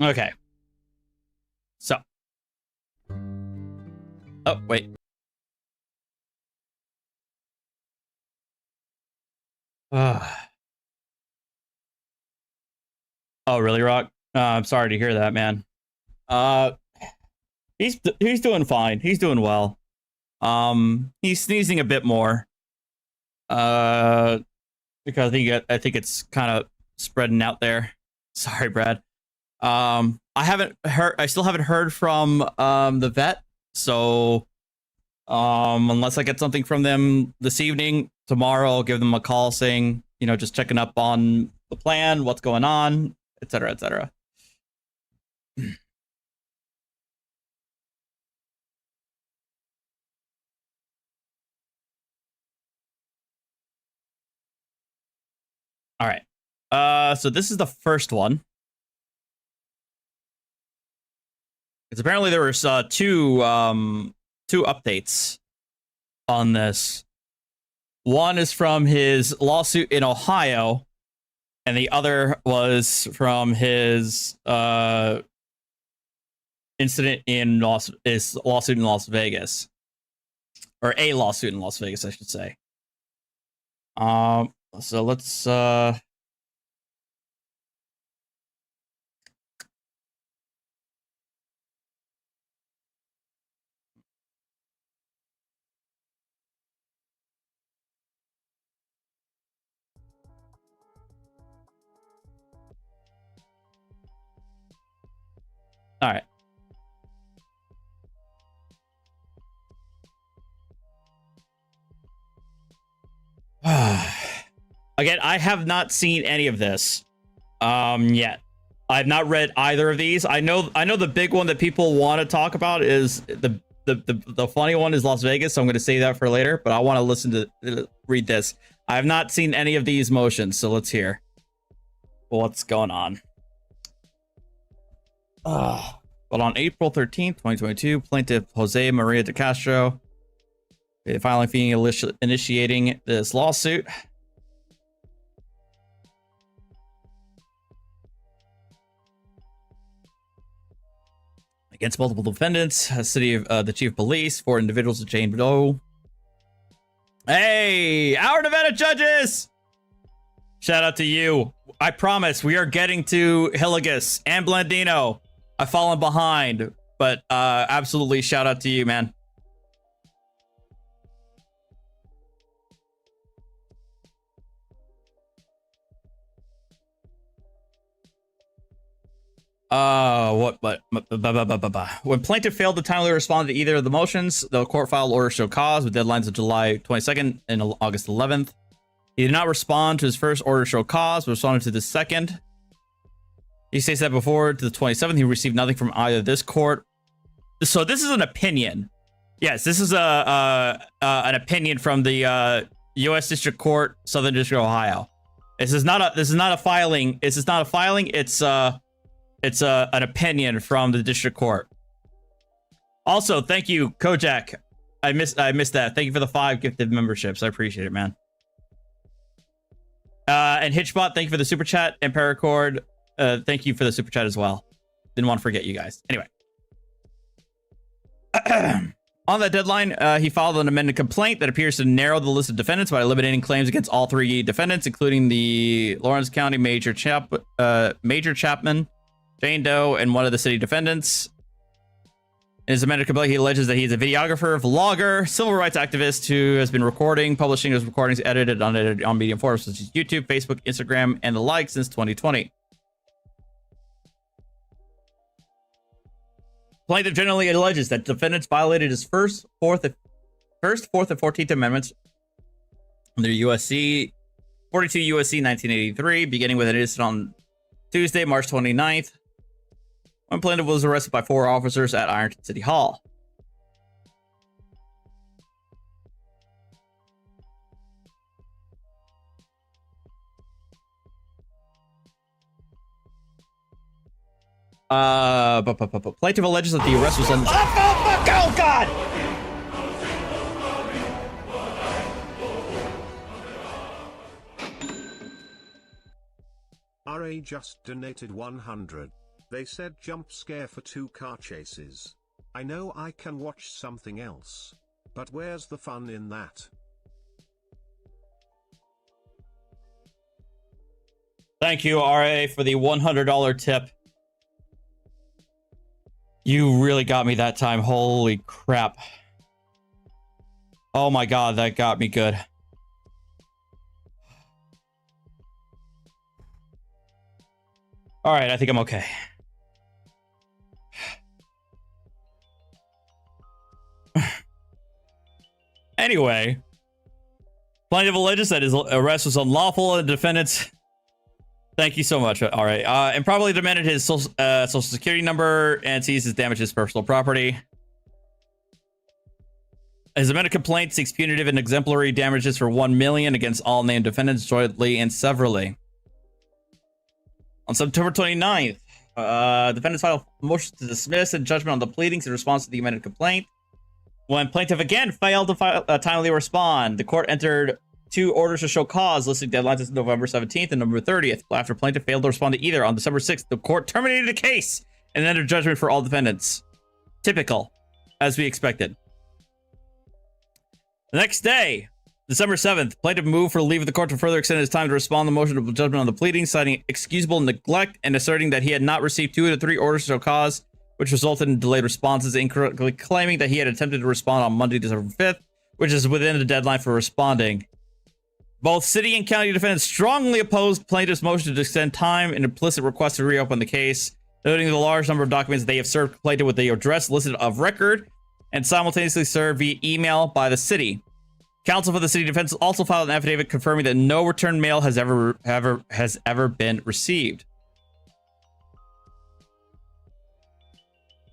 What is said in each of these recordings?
Okay. So. Oh, wait. Oh, really, Rock? I'm sorry to hear that, man. Uh, he's doing fine. He's doing well. He's sneezing a bit more. Because I think it's kind of spreading out there. Sorry, Brad. I still haven't heard from the vet. So unless I get something from them this evening, tomorrow I'll give them a call saying, you know, just checking up on the plan, what's going on, etc., etc. All right. So this is the first one. Because apparently there was two updates on this. One is from his lawsuit in Ohio, and the other was from his incident in lawsuit in Las Vegas, or a lawsuit in Las Vegas, I should say. So let's all right. Again, I have not seen any of this yet. I've not read either of these. I know the big one that people want to talk about is the funny one is Las Vegas, so I'm going to say that for later, but I want to listen to read this. I have not seen any of these motions, so let's hear what's going on. But on April 13th, 2022, plaintiff Jose Maria de Castro, the filing fee initiating this lawsuit. Against multiple defendants, city of the chief of police, 4 individuals of Jane Doe. Hey, our Nevada judges! Shout out to you. I promise we are getting to Hillegas and Blandino. I've fallen behind, but absolutely shout out to you, man. When plaintiff failed to timely respond to either of the motions, the court filed order show cause with deadlines of July 22nd and August 11th. He did not respond to his first order show cause, but responded to the second. He states that before to the 27th, he received nothing from either this court. So this is an opinion. Yes, this is an opinion from the U.S. District Court, Southern District of Ohio. This is not a filing. This is not a filing. It's an opinion from the district court. Also, thank you, Kojak. I missed that. Thank you for the 5 gifted memberships. I appreciate it, man. And Hitchbot, thank you for the super chat. And Paracord, thank you for the super chat as well. Didn't want to forget you guys. Anyway. On that deadline, he filed an amended complaint that appears to narrow the list of defendants by eliminating claims against all 3 defendants, including the Lawrence County Major Chapman, Jane Doe, and one of the city defendants. In his amended complaint, he alleges that he's a videographer, vlogger, civil rights activist who has been publishing his recordings edited on medium forums such as YouTube, Facebook, Instagram, and the like since 2020. Plaintiff generally alleges that defendants violated his first, fourth, and 14th Amendments under USC 42 USC 1983, beginning with an incident on Tuesday, March 29th, when plaintiff was arrested by 4 officers at Ironton City Hall. Plaintiff alleges that the arrest was on. Oh God! RA just donated 100. They said jump scare for 2 car chases. I know I can watch something else. But where's the fun in that? Thank you, RA, for the $100 tip. You really got me that time. Holy crap. Oh my god, that got me good. Alright, I think I'm okay. Anyway, plaintiff alleges that his arrest was unlawful and the defendants... Thank you so much. All right. Improperly demanded his social security number and seized his damages personal property. His amended complaint seeks punitive and exemplary damages for $1 million against all named defendants jointly and severally. On September 29th, defendants filed a motion to dismiss and judgment on the pleadings in response to the amended complaint. When plaintiff again failed to timely respond, the court entered 2 orders to show cause, listing deadlines as November 17th and November 30th. After plaintiff failed to respond to either, on December 6th, the court terminated the case and entered judgment for all defendants. Typical, as we expected. The next day, December 7th, plaintiff moved for leave of the court to further extend his time to respond to the motion of judgment on the pleadings, citing excusable neglect and asserting that he had not received 2 of the 3 orders to show cause, which resulted in delayed responses, incorrectly claiming that he had attempted to respond on Monday, December 5th, which is within the deadline for responding. Both city and county defendants strongly opposed plaintiff's motion to extend time and implicit request to reopen the case, noting the large number of documents they have served plaintiff with the address listed of record and simultaneously served via email by the city. Counsel for the city defense also filed an affidavit confirming that no return mail has ever been received.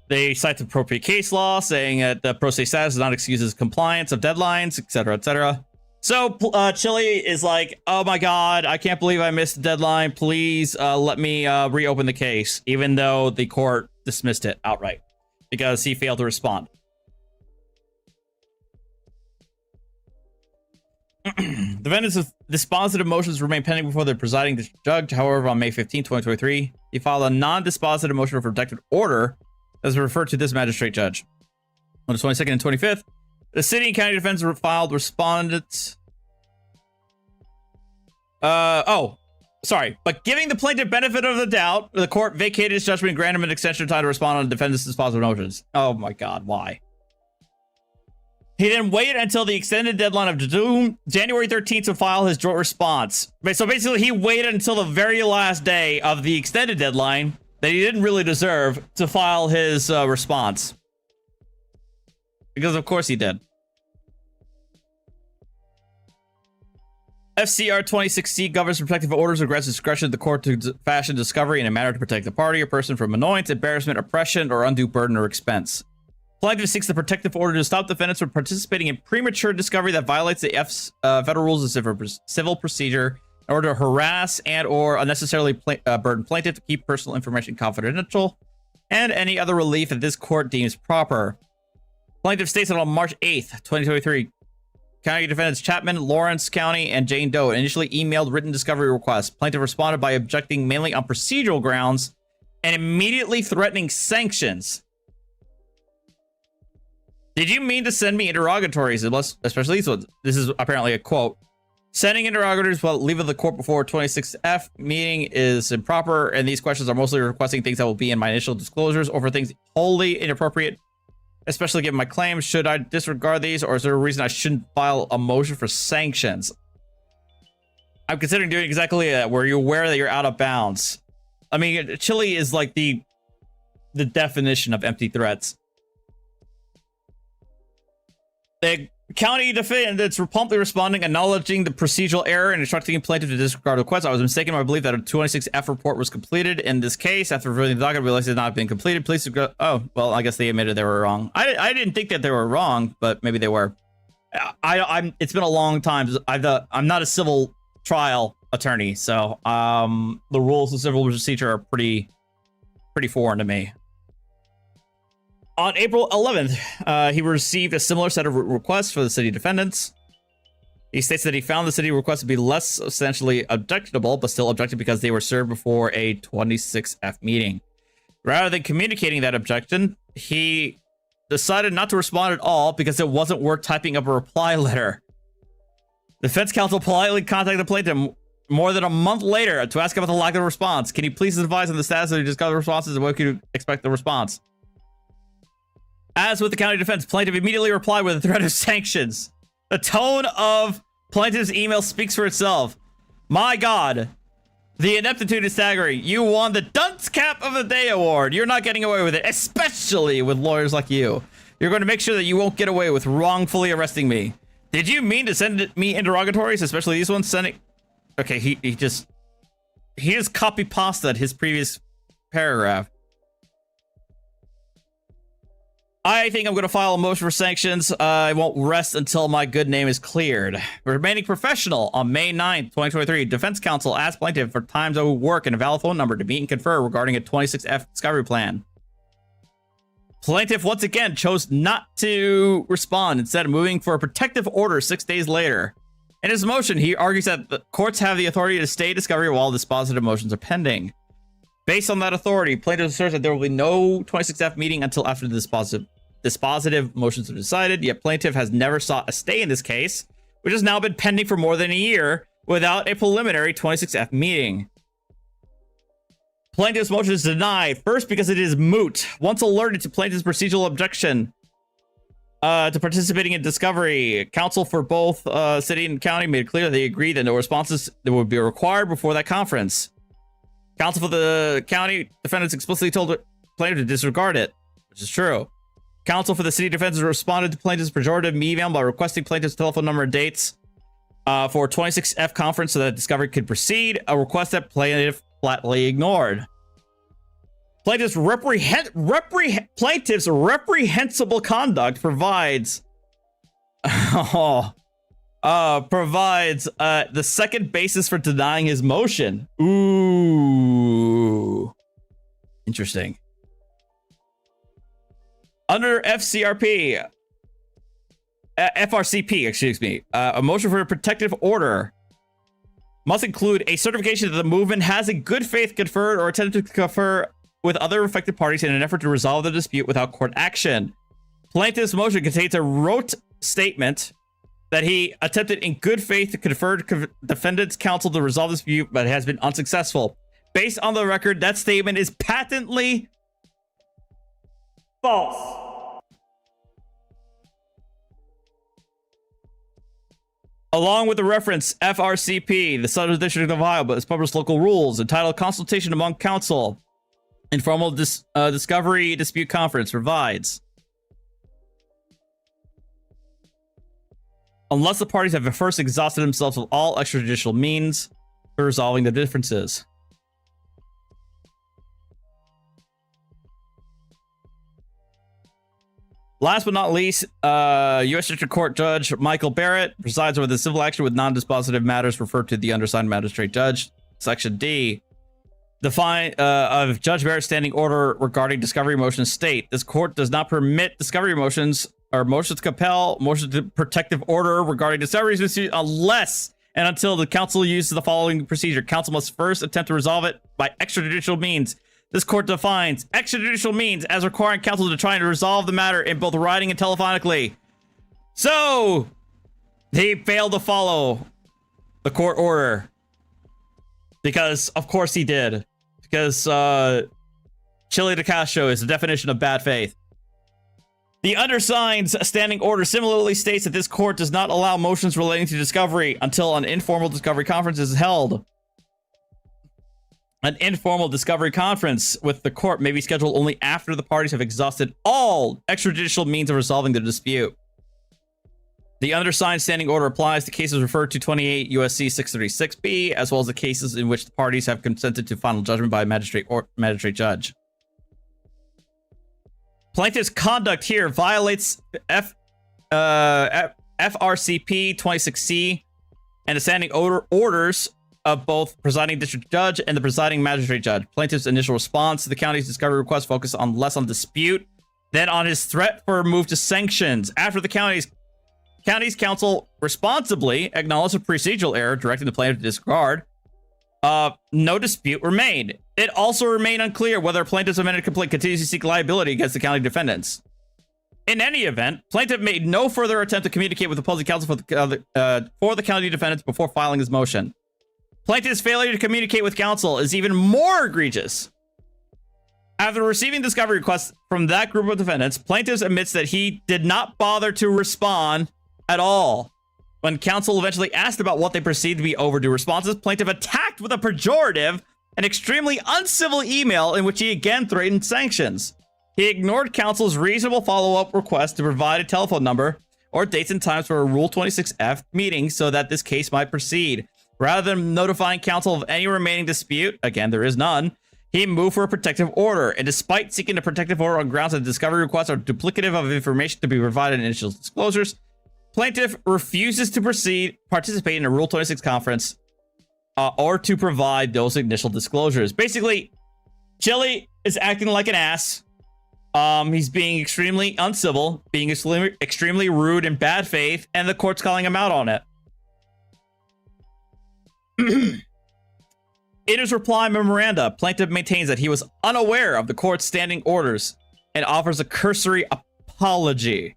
They cite the appropriate case law, saying that the pro se status does not excuse his compliance of deadlines, etc., etc. So Chile is like, oh my god, I can't believe I missed the deadline. Please let me reopen the case, even though the court dismissed it outright because he failed to respond. Defendant's dispositive motions remain pending before the presiding judge. However, on May 15, 2023, he filed a non-dispositive motion for protective order as referred to this magistrate judge. On the 22nd and 25th, the city and county defense filed respondents. But giving the plaintiff benefit of the doubt, the court vacated his judgment and granted him an extension of time to respond on the defendant's dispositive motions. Oh my god, why? He then waited until the extended deadline of January 13th to file his joint response. So basically, he waited until the very last day of the extended deadline that he didn't really deserve to file his response. Because of course he did. FCR 26C governs protective orders and grants discretion to the court to fashion discovery in a manner to protect the party or person from annoyance, embarrassment, oppression, or undue burden or expense. Plaintiff seeks the protective order to stop defendants from participating in premature discovery that violates the federal rules of civil procedure in order to harass and or unnecessarily burden plaintiff, to keep personal information confidential, and any other relief that this court deems proper. Plaintiff states that on March 8th, 2023, county defendants Chapman, Lawrence County, and Jane Doe initially emailed written discovery requests. Plaintiff responded by objecting mainly on procedural grounds and immediately threatening sanctions. Did you mean to send me interrogatories, especially these ones? This is apparently a quote. Sending interrogatories while leaving the court before 26F meeting is improper, and these questions are mostly requesting things that will be in my initial disclosures over things wholly inappropriate, especially given my claims. Should I disregard these, or is there a reason I shouldn't file a motion for sanctions? I'm considering doing exactly that, where you're aware that you're out of bounds. I mean, Chile is like the definition of empty threats. The county defendants were promptly responding, acknowledging the procedural error and instructing plaintiff to disregard the request. I was mistaken in my belief that a 26F report was completed in this case. After reviewing the document, I realized it had not been completed. Please, oh, well, I guess they admitted they were wrong. I didn't think that they were wrong, but maybe they were. It's been a long time. I'm not a civil trial attorney, so the rules of civil procedure are pretty foreign to me. On April 11th, he received a similar set of requests for the city defendants. He states that he found the city requests to be less substantially objectionable, but still objected because they were served before a 26F meeting. Rather than communicating that objection, he decided not to respond at all because it wasn't worth typing up a reply letter. Defense counsel politely contacted the plaintiff more than a month later to ask about the lack of response. Can you please advise on the status of your discovered responses and what can you expect the response? As with the county defense, plaintiff immediately replied with a threat of sanctions. The tone of plaintiff's email speaks for itself. My God, the ineptitude is staggering. You won the Dunce Cap of the Day award. You're not getting away with it, especially with lawyers like you. You're going to make sure that you won't get away with wrongfully arresting me. Did you mean to send me interrogatories, especially these ones? Sending. Okay, he just copy pasted his previous paragraph. I think I'm going to file a motion for sanctions. I won't rest until my good name is cleared. Remaining professional, on May 9th, 2023, defense counsel asked plaintiff for times of work and a valid phone number to meet and confer regarding a 26F discovery plan. Plaintiff once again chose not to respond, instead of moving for a protective order 6 days later. In his motion, he argues that the courts have the authority to stay discovery while dispositive motions are pending. Based on that authority, plaintiff asserts that there will be no 26F meeting until after the dispositive motions are decided, yet plaintiff has never sought a stay in this case, which has now been pending for more than a year without a preliminary 26F meeting. Plaintiff's motion is denied, first because it is moot. Once alerted to plaintiff's procedural objection to participating in discovery, counsel for both city and county made it clear they agreed that no responses that would be required before that conference. Counsel for the county defendants explicitly told the plaintiff to disregard it, which is true. Counsel for the city defendants responded to plaintiff's pejorative email by requesting plaintiff's telephone number and dates for 26F conference so that discovery could proceed, a request that plaintiff flatly ignored. Plaintiff's reprehensible conduct provides the second basis for denying his motion. Ooh, interesting. Under FRCP, excuse me, a motion for a protective order must include a certification that the movement has in good faith conferred or attempted to confer with other affected parties in an effort to resolve the dispute without court action. Plaintiff's motion contains a rote statement that he attempted in good faith to confer to defendant's counsel to resolve the dispute, but has been unsuccessful. Based on the record, that statement is patently false. Along with the reference FRCP, the Southern District of Ohio, but its published local rules entitled Consultation Among Counsel, Informal Discovery Dispute Conference provides. Unless the parties have first exhausted themselves with all extrajudicial means for resolving the differences. Last but not least, U.S. District Court Judge Michael Barrett presides over the civil action with non-dispositive matters referred to the undersigned magistrate judge. Section D. Of Judge Barrett's standing order regarding discovery motions state, this court does not permit discovery motions or motions to compel, motions to protective order regarding discoveries unless and until the counsel uses the following procedure. Counsel must first attempt to resolve it by extrajudicial means. This court defines extrajudicial means as requiring counsel to try and resolve the matter in both writing and telephonically. So, he failed to follow the court order. Because, of course he did. Because, Chili de Castro is the definition of bad faith. The undersigned's standing order similarly states that this court does not allow motions relating to discovery until an informal discovery conference is held. An informal discovery conference with the court may be scheduled only after the parties have exhausted all extrajudicial means of resolving the dispute. The undersigned standing order applies to cases referred to 28 U.S.C. 636B, as well as the cases in which the parties have consented to final judgment by a magistrate or magistrate judge. Plaintiff's conduct here violates FRCP 26C and the standing orders of both presiding district judge and the presiding magistrate judge. Plaintiff's initial response to the county's discovery request focused on less on dispute than on his threat for a move to sanctions. After the county's counsel responsibly acknowledged a procedural error, directing the plaintiff to disregard No dispute remained. It also remained unclear whether plaintiff's amended complaint continues to seek liability against the county defendants. In any event, plaintiff made no further attempt to communicate with opposing counsel for the county defendants before filing his motion. Plaintiff's failure to communicate with counsel is even more egregious. After receiving discovery requests from that group of defendants, plaintiff admits that he did not bother to respond at all. When counsel eventually asked about what they perceived to be overdue responses, plaintiff attacked with a pejorative and extremely uncivil email in which he again threatened sanctions. He ignored counsel's reasonable follow-up request to provide a telephone number or dates and times for a Rule 26F meeting so that this case might proceed. Rather than notifying counsel of any remaining dispute, again, there is none, he moved for a protective order. And despite seeking a protective order on grounds that discovery requests are duplicative of information to be provided in initial disclosures, plaintiff refuses to participate in a Rule 26 conference or to provide those initial disclosures. Basically, Chili is acting like an ass. He's being extremely uncivil, being extremely rude and bad faith, and the court's calling him out on it. In his reply memoranda, plaintiff maintains that he was unaware of the court's standing orders and offers a cursory apology.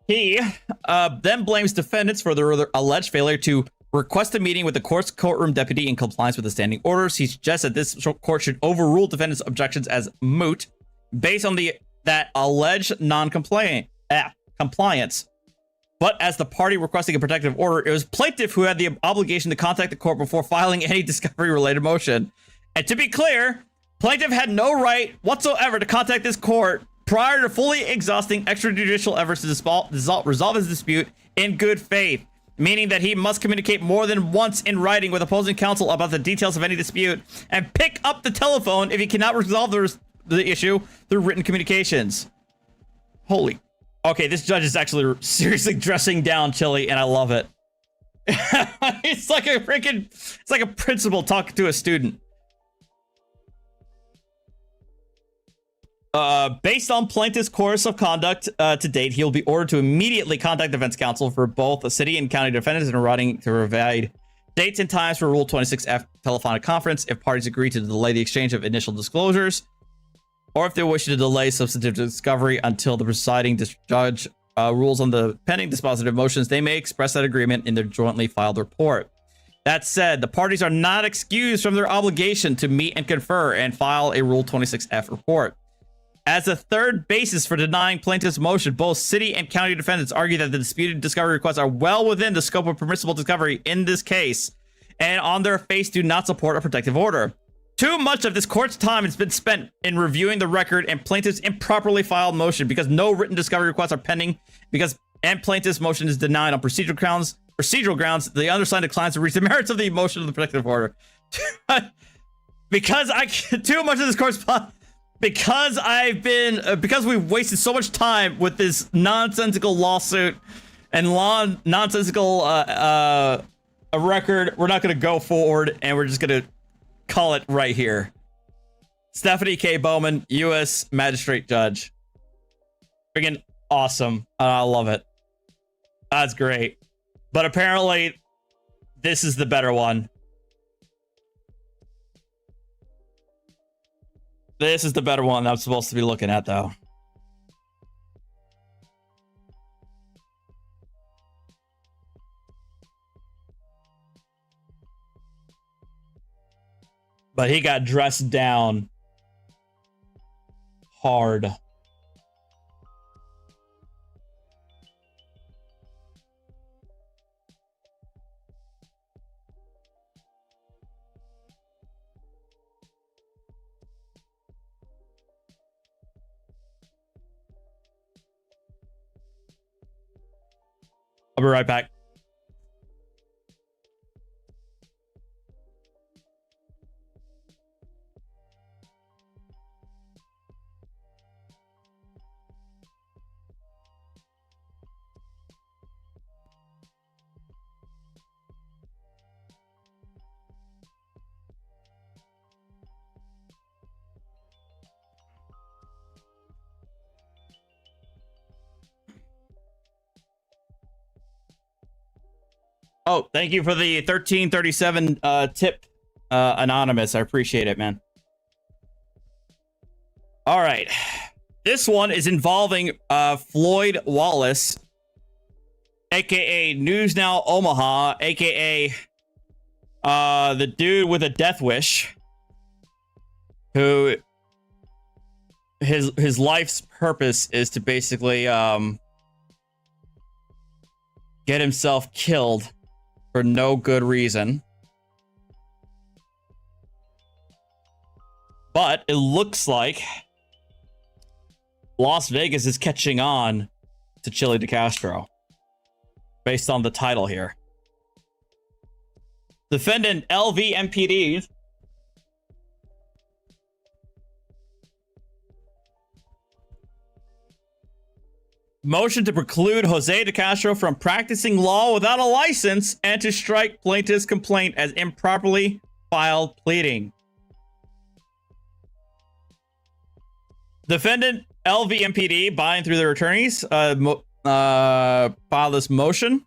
He then blames defendants for their alleged failure to request a meeting with the court's courtroom deputy in compliance with the standing orders. He suggests that this court should overrule defendants' objections as moot based on that alleged non-compliance. But as the party requesting a protective order, it was plaintiff who had the obligation to contact the court before filing any discovery-related motion. And to be clear, plaintiff had no right whatsoever to contact this court prior to fully exhausting extrajudicial efforts to resolve his dispute in good faith, meaning that he must communicate more than once in writing with opposing counsel about the details of any dispute and pick up the telephone if he cannot resolve the issue through written communications. Holy. Okay, this judge is actually seriously dressing down Chili, and I love it. It's like a principal talking to a student. Based on plaintiff's course of conduct to date, he'll be ordered to immediately contact defense counsel for both the city and county defendants in writing to provide dates and times for Rule 26F telephonic conference if parties agree to delay the exchange of initial disclosures, or if they wish to delay substantive discovery until the presiding judge rules on the pending dispositive motions. They may express that agreement in their jointly filed report. That said, the parties are not excused from their obligation to meet and confer and file a Rule 26F report. As a third basis for denying plaintiff's motion, both city and county defendants argue that the disputed discovery requests are well within the scope of permissible discovery in this case, and on their face do not support a protective order. Too much of this court's time has been spent in reviewing the record and plaintiff's improperly filed motion because no written discovery requests are pending and plaintiff's motion is denied on procedural grounds. The undersigned declines to reach the merits of the motion of the protective order. Because we've wasted so much time with this nonsensical lawsuit and nonsensical a record, we're not going to go forward and we're just going to call it right here. Stephanie K. Bowman, U.S. Magistrate Judge. Freaking awesome. I love it. That's great. But apparently, this is the better one. This is the better one I'm supposed to be looking at, though. But he got dressed down hard. I'll be right back. Oh, thank you for the 1337 tip, Anonymous. I appreciate it, man. All right. This one is involving Floyd Wallace, aka News Now Omaha, aka the dude with a death wish, who his life's purpose is to basically get himself killed for no good reason. But it looks like Las Vegas is catching on to Chili DeCastro, based on the title here. Defendant LVMPD motion to preclude Jose DeCastro from practicing law without a license and to strike plaintiff's complaint as improperly filed pleading. Defendant LVMPD, buying through their attorneys, filed this motion.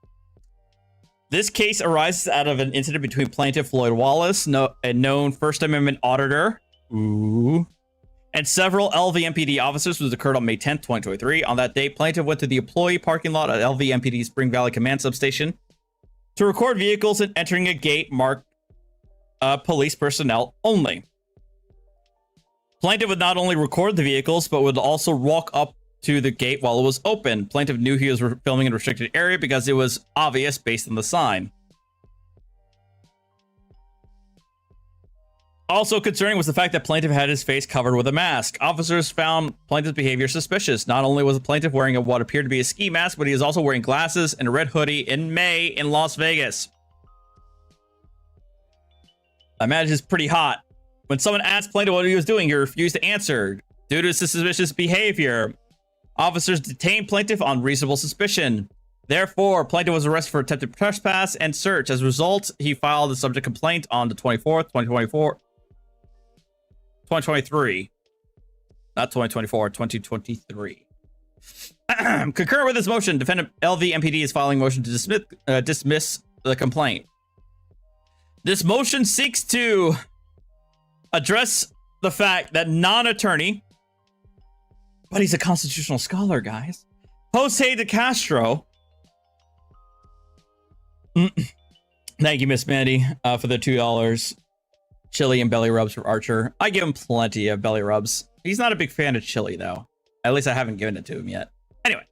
This case arises out of an incident between plaintiff Floyd Wallace, a known First Amendment auditor, and several LVMPD officers, which occurred on May 10th, 2023. On that day, plaintiff went to the employee parking lot at LVMPD Spring Valley Command Substation to record vehicles and entering a gate marked police personnel only. Plaintiff would not only record the vehicles, but would also walk up to the gate while it was open. Plaintiff knew he was filming in a restricted area because it was obvious based on the sign. Also concerning was the fact that plaintiff had his face covered with a mask. Officers found plaintiff's behavior suspicious. Not only was the plaintiff wearing what appeared to be a ski mask, but he was also wearing glasses and a red hoodie in May in Las Vegas. I imagine it's pretty hot. When someone asked plaintiff what he was doing, he refused to answer due to suspicious behavior. Officers detained plaintiff on reasonable suspicion. Therefore, plaintiff was arrested for attempted trespass and search. As a result, he filed the subject complaint on the 24th, 2023. Not 2024, 2023. Concur with this motion, defendant LVMPD is filing motion to dismiss the complaint. This motion seeks to address the fact that non-attorney, but he's a constitutional scholar, guys, Jose DeCastro. Thank you, Miss Mandy, for the $2. Chili and belly rubs for Archer. I give him plenty of belly rubs. He's not a big fan of chili, though. At least I haven't given it to him yet. Anyway.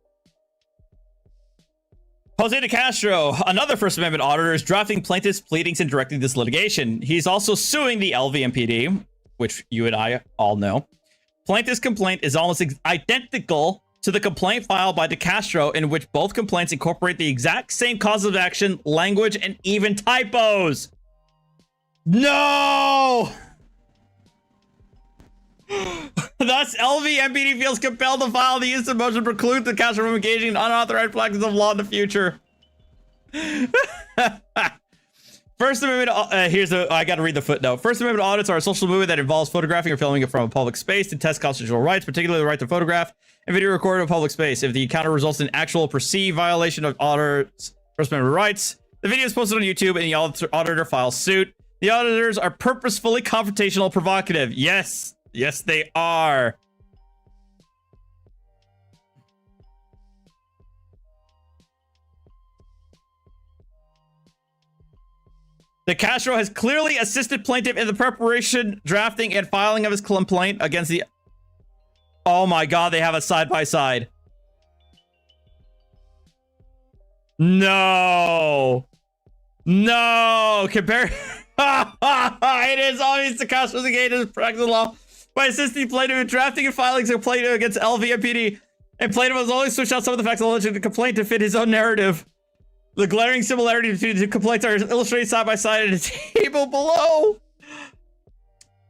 Jose DeCastro, another First Amendment auditor, is drafting plaintiff's pleadings and directing this litigation. He's also suing the LVMPD, which you and I all know. Plaintiff's complaint is almost identical to the complaint filed by DeCastro, in which both complaints incorporate the exact same cause of action, language, and even typos. No! Thus, LVMPD feels compelled to file the instant motion to preclude DeCastro from engaging in unauthorized practice of law in the future. First Amendment, I gotta read the footnote. First Amendment audits are a social movement that involves photographing or filming it from a public space to test constitutional rights, particularly the right to photograph and video record in a public space. If the encounter results in actual perceived violation of auditor's First Amendment rights, the video is posted on YouTube and the auditor files suit. The auditors are purposefully confrontational, provocative. Yes, yes, they are. DeCastro has clearly assisted plaintiff in the preparation, drafting, and filing of his complaint against the... Oh my god, they have a side-by-side. No. No. Compare... It is obvious DeCastro's engaged in practice of law by assisting plaintiff in drafting and filing a complaint against LVMPD. And plaintiff has always switched out some of the facts alleged in the complaint to fit his own narrative. The glaring similarity between the two complaints are illustrated side by side in a table below.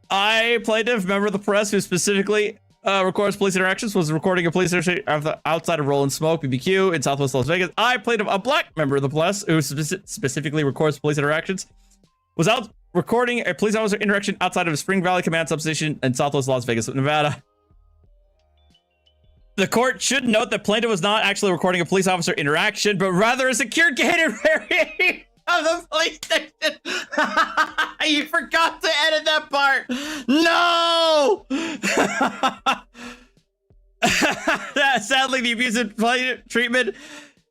Plaintiff, member of the press who specifically records police interactions, was recording a police interaction outside of Rollin' Smoke BBQ in Southwest Las Vegas. Plaintiff, a black member of the press who specifically records police interactions, was out recording a police officer interaction outside of a Spring Valley Command Substation in Southwest Las Vegas, Nevada. The court should note that plaintiff was not actually recording a police officer interaction, but rather a secure gated area. of the PlayStation. You forgot to edit that part. No. Sadly, the abusive treatment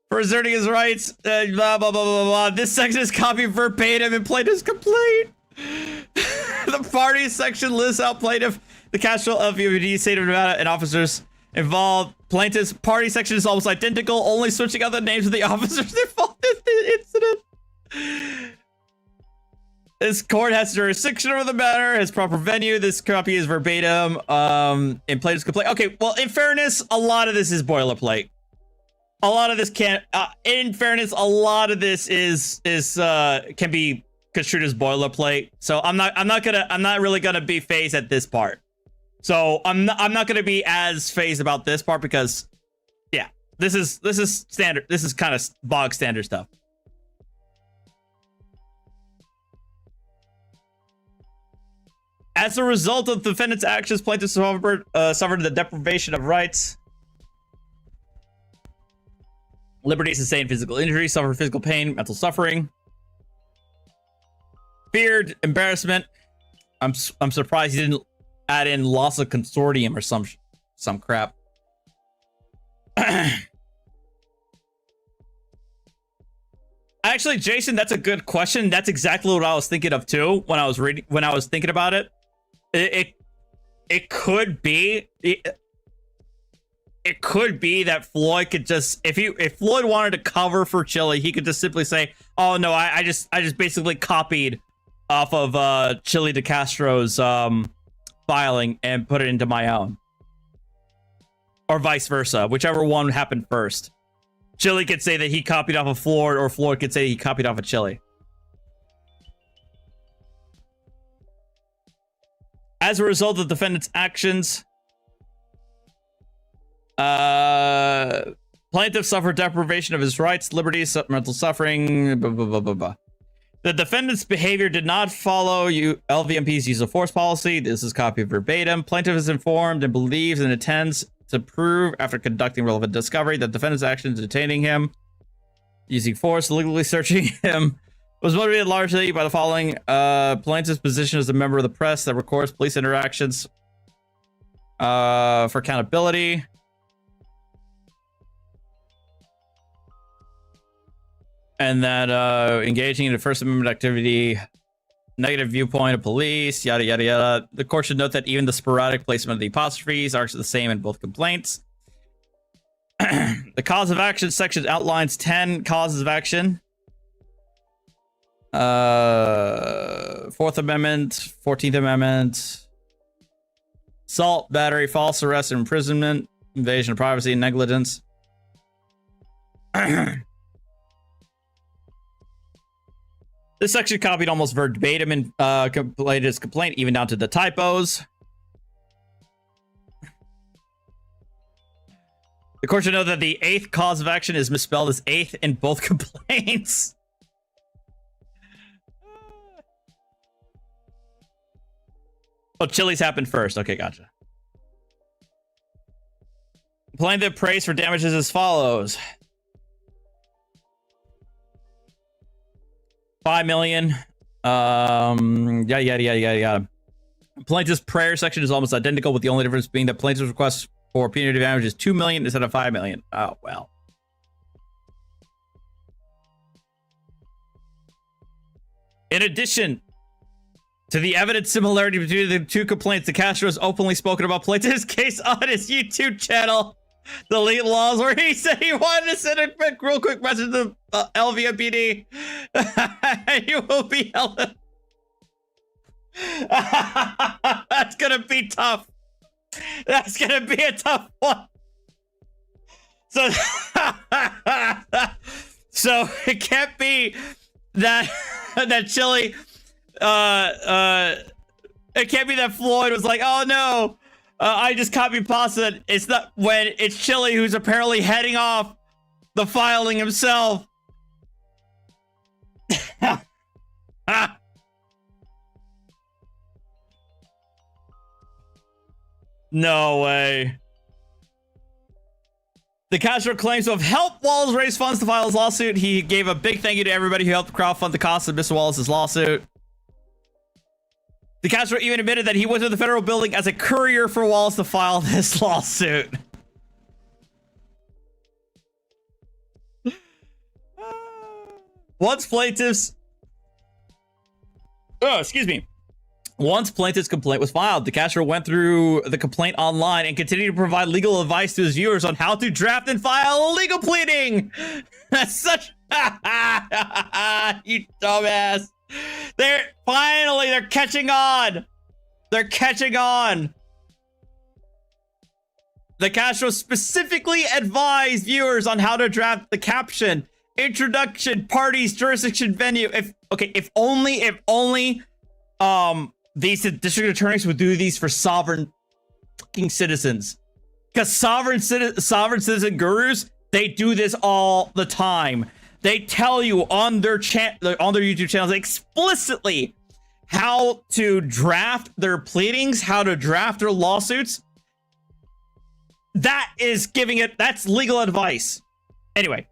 for asserting his rights. Blah blah blah blah blah. This section is copied verbatim in plaintiff's complaint. The party section lists out plaintiff, the Castro LVD, state of Nevada, and officers involved. Plaintiff's party section is almost identical, only switching out the names of the officers involved in the incident. This court has jurisdiction over the matter, has proper venue. This copy is verbatim in plaintiff's complaint. Okay, well, in fairness, a lot of this is boilerplate. A lot of this can't. In fairness, a lot of this can be construed as boilerplate. So I'm not really gonna be phased at this part. So I'm not gonna be as phased about this part because, yeah, this is standard. This is kind of bog standard stuff. As a result of the defendant's actions, plaintiff suffered the deprivation of rights, liberty, sustained physical injury, suffered physical pain, mental suffering, feared embarrassment. I'm surprised he didn't add in loss of consortium or some crap. Actually, Jason, that's a good question. That's exactly what I was thinking of too when I was thinking about it. It could be it could be that Floyd could just, if Floyd wanted to cover for Chili, he could just simply say, "Oh no, I just basically copied off of Chili DeCastro's filing and put it into my own," or vice versa, whichever one happened first. Chili could say that he copied off of Floyd, or Floyd could say he copied off of Chili. As a result of the defendant's actions, plaintiff suffered deprivation of his rights, liberties, mental suffering, blah, blah, blah, blah, blah. The defendant's behavior did not follow LVMP's use of force policy. This is copied verbatim. Plaintiff is informed and believes and intends to prove, after conducting relevant discovery, that defendant's actions detaining him, using force, illegally searching him, was motivated largely by the following: plaintiff's position as a member of the press that records police interactions for accountability. And that engaging in a First Amendment activity, negative viewpoint of police, yada, yada, yada. The court should note that even the sporadic placement of the apostrophes are the same in both complaints. The cause of action section outlines 10 causes of action. Fourth Amendment, 14th Amendment, assault, battery, false arrest, imprisonment, invasion of privacy, negligence. This section copied almost verbatim in plaintiff's complaint, even down to the typos. The court should know that the 8th cause of action is misspelled as 8th in both complaints. Oh, Chili's happened first. Okay, gotcha. Plaintiff prays for damages as follows: $5 million. Yada, yada, yada, yada, yada. Plaintiff's prayer section is almost identical, with the only difference being that plaintiff's request for punitive damage is $2 million instead of $5 million. Oh, well. In addition to the evident similarity between the two complaints, DeCastro has openly spoken about plaintiff's case on his YouTube channel, Delete Laws, where he said he wanted to send a real quick message to LVMPD. You will be held. That's gonna be tough. That's gonna be a tough one. So, so it can't be that Chili. It can't be that Floyd was like, "Oh no, I just copy pasta." It's not, when it's Chili who's apparently heading off the filing himself. No way. The Castro claims to have helped Wallace raise funds to file his lawsuit. He gave a big thank you to everybody who helped crowdfund the cost of Mr. Wallace's lawsuit. The Castro even admitted that he went to the federal building as a courier for Wallace to file this lawsuit. Once plaintiff's complaint was filed, DeCastro went through the complaint online and continued to provide legal advice to his viewers on how to draft and file a legal pleading. That's such you dumbass. They're catching on. They're catching on. DeCastro specifically advised viewers on how to draft the caption, introduction, parties, jurisdiction, venue. If only these district attorneys would do these for sovereign fucking citizens. Because sovereign citizen gurus, they do this all the time. They tell you on their YouTube channels explicitly how to draft their pleadings, how to draft their lawsuits. That's legal advice. Anyway.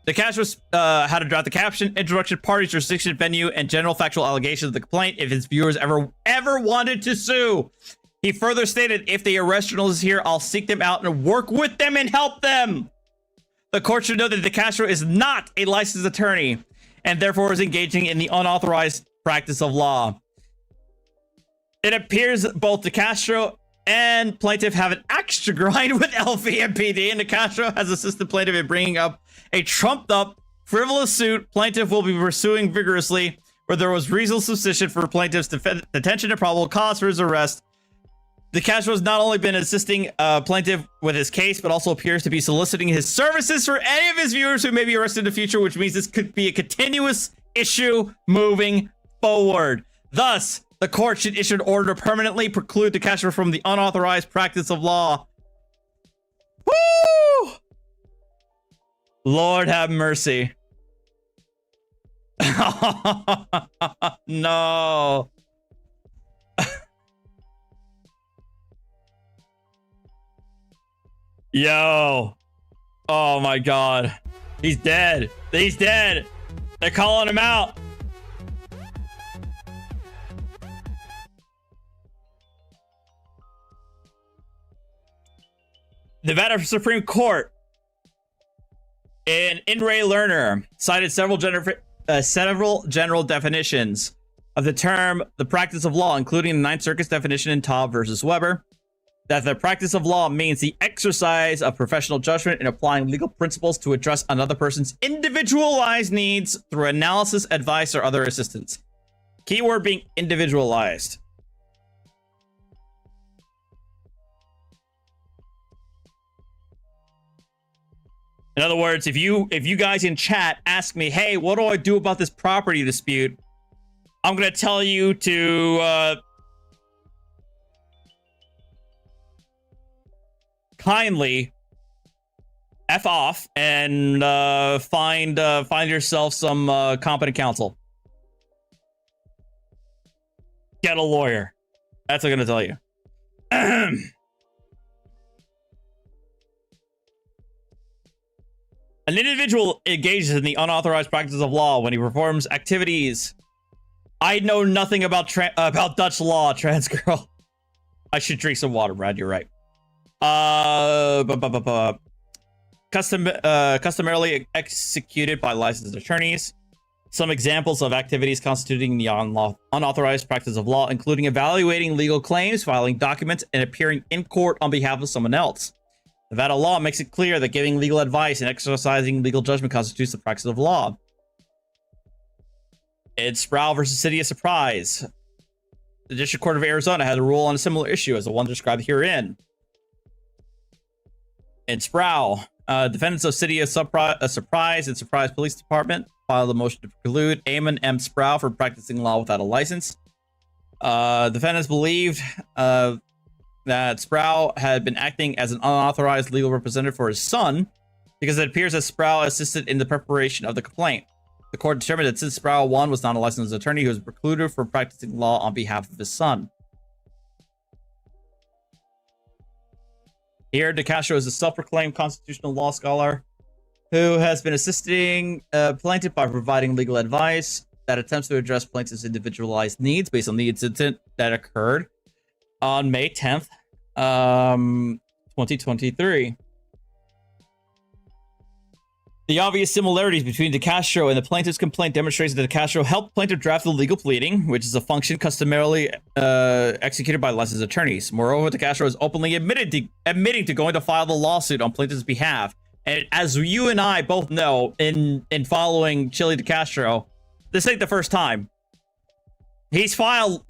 The Castro how to draft the caption, introduction, parties, jurisdiction, venue, and general factual allegations of the complaint if his viewers ever wanted to sue. He further stated, if they arrest journalists here, I'll seek them out and work with them and help them. The court should know that the Castro is not a licensed attorney and therefore is engaging in the unauthorized practice of law. It appears both the Castro and plaintiff have an axe to grind with LVMPD, and the Castro has assisted plaintiff in bringing up a trumped-up, frivolous suit plaintiff will be pursuing vigorously, where there was reasonable suspicion for plaintiff's detention and probable cause for his arrest. The Castro has not only been assisting plaintiff with his case, but also appears to be soliciting his services for any of his viewers who may be arrested in the future, which means this could be a continuous issue moving forward. Thus, the court should issue an order to permanently preclude the Castro from the unauthorized practice of law. Woo! Lord have mercy. No. Yo. Oh my God. He's dead. He's dead. They're calling him out. Nevada Supreme Court in Ray Lerner cited several general definitions of the term the practice of law, including the Ninth Circuit's definition in Taub versus Weber, that the practice of law means the exercise of professional judgment in applying legal principles to address another person's individualized needs through analysis, advice, or other assistance. Keyword being individualized. In other words, if you guys in chat ask me, hey, what do I do about this property dispute? I'm going to tell you to kindly F off and find yourself some competent counsel. Get a lawyer. That's what I'm going to tell you. An individual engages in the unauthorized practice of law when he performs activities. I know nothing about Dutch law, trans girl. I should drink some water, Brad. You're right. Customarily executed by licensed attorneys. Some examples of activities constituting the unauthorized practice of law, including evaluating legal claims, filing documents, and appearing in court on behalf of someone else. Nevada law makes it clear that giving legal advice and exercising legal judgment constitutes the practice of law. In Sproul versus City of Surprise, the District Court of Arizona had a rule on a similar issue as the one described herein. In Sproul, defendants of City of Surprise and Surprise Police Department filed a motion to preclude Eamon M. Sproul from practicing law without a license. Defendants believed that Sproul had been acting as an unauthorized legal representative for his son because it appears that Sproul assisted in the preparation of the complaint. The court determined that since Sproul 1 was not a licensed attorney, he was precluded from practicing law on behalf of his son. Here, De Castro is a self-proclaimed constitutional law scholar who has been assisting plaintiff by providing legal advice that attempts to address plaintiff's individualized needs based on the incident that occurred on May 10th, 2023. The obvious similarities between De Castro and the plaintiff's complaint demonstrates that De Castro helped plaintiff draft the legal pleading, which is a function customarily executed by licensed attorneys. Moreover, De Castro is openly admitting to going to file the lawsuit on plaintiff's behalf. And as you and I both know, in following Chili De Castro, this ain't the first time. He's filed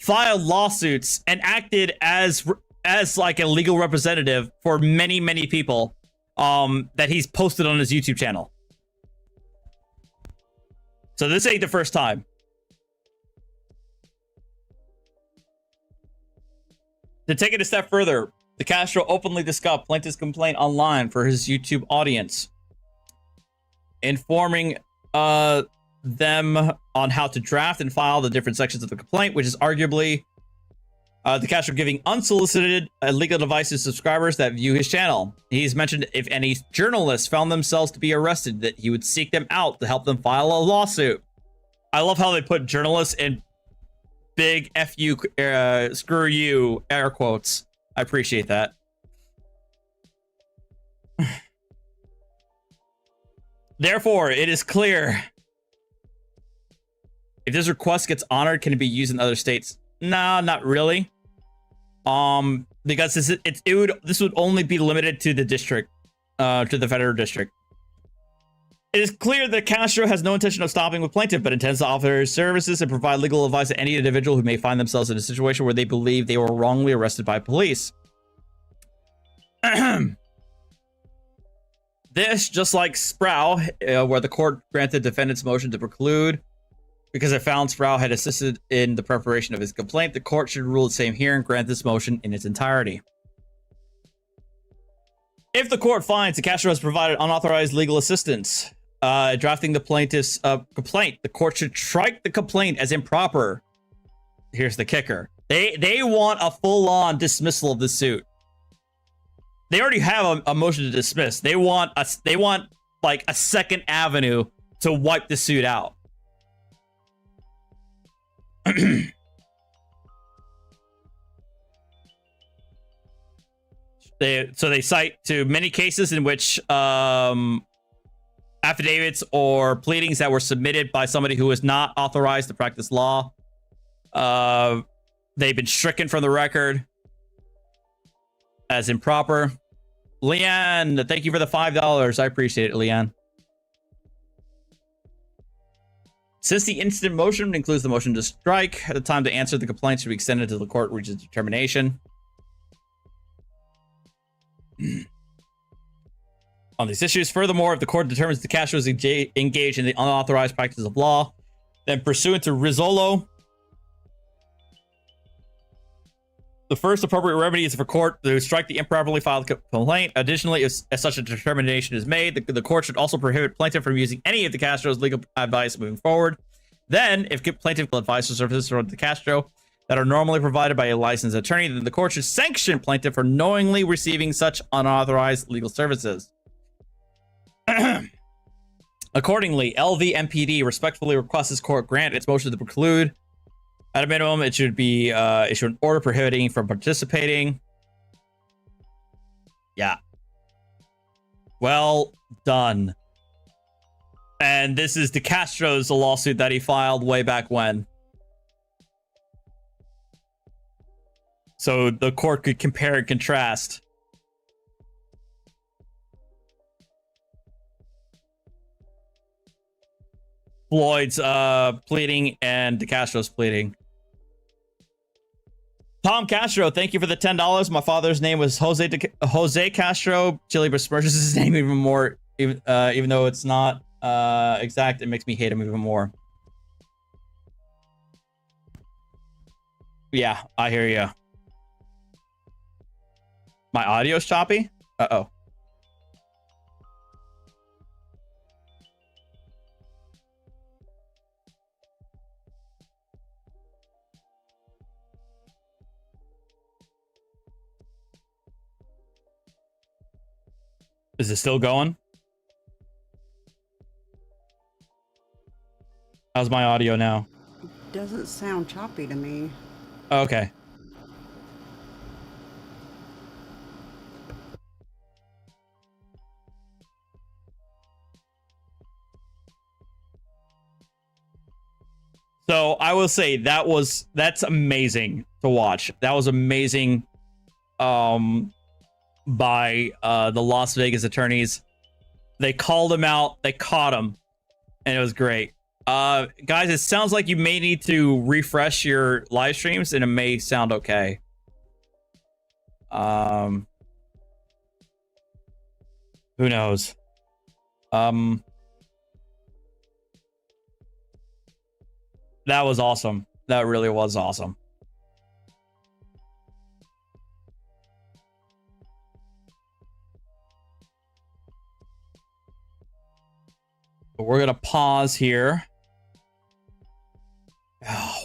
lawsuits and acted as like a legal representative for many people that he's posted on his YouTube channel. So this ain't the first time. To take it a step further, De Castro openly discussed plaintiff's complaint online for his YouTube audience, informing them on how to draft and file the different sections of the complaint, which is arguably De Castro giving unsolicited legal advice to subscribers that view his channel. He's mentioned if any journalists found themselves to be arrested, that he would seek them out to help them file a lawsuit. I love how they put journalists in big F you, screw you, air quotes. I appreciate that. Therefore, it is clear if this request gets honored, can it be used in other states? No, not really. Because this would only be limited to the district, to the federal district. It is clear that Castro has no intention of stopping with plaintiff, but intends to offer his services and provide legal advice to any individual who may find themselves in a situation where they believe they were wrongly arrested by police. This, just like Sproul, where the court granted defendant's motion to preclude because it found Sproul had assisted in the preparation of his complaint, the court should rule the same here and grant this motion in its entirety. If the court finds that Castro has provided unauthorized legal assistance drafting the plaintiff's complaint, the court should strike the complaint as improper. Here's the kicker. They want a full-on dismissal of the suit. They already have a motion to dismiss. They want like a second avenue to wipe the suit out. They cite to many cases in which affidavits or pleadings that were submitted by somebody who was not authorized to practice law, they've been stricken from the record as improper. Leanne, thank you for the $5. I appreciate it, Leanne. Since the instant motion includes the motion to strike, the time to answer the complaint should be extended until the court reaches determination on these issues. Furthermore, if the court determines the Castro is engaged in the unauthorized practice of law, then pursuant to Rizzolo, the first appropriate remedy is for court to strike the improperly filed complaint. Additionally, if such a determination is made, the court should also prohibit plaintiff from using any of the Castro's legal advice moving forward. Then, if plaintiff advice or services from the Castro that are normally provided by a licensed attorney, then the court should sanction plaintiff for knowingly receiving such unauthorized legal services. Accordingly, LVMPD respectfully requests this court grant its motion to preclude. At a minimum, it should be issue an order prohibiting from participating. Yeah. Well done. And this is De Castro's lawsuit that he filed way back when. So the court could compare and contrast. Floyd's pleading and De Castro's pleading. Tom Castro, thank you for the $10. My father's name was Jose Castro. Chili besmirches his name even more, even though it's not exact. It makes me hate him even more. Yeah, I hear you. My audio's choppy? Uh-oh. Is it still going? How's my audio now? Doesn't sound choppy to me. Okay. So I will say that's amazing to watch. That was amazing by the Las Vegas attorneys. They called him out, they caught him, and it was great. Guys, it sounds like you may need to refresh your live streams and it may sound okay. Who knows? That was awesome. That really was awesome. But we're gonna pause here.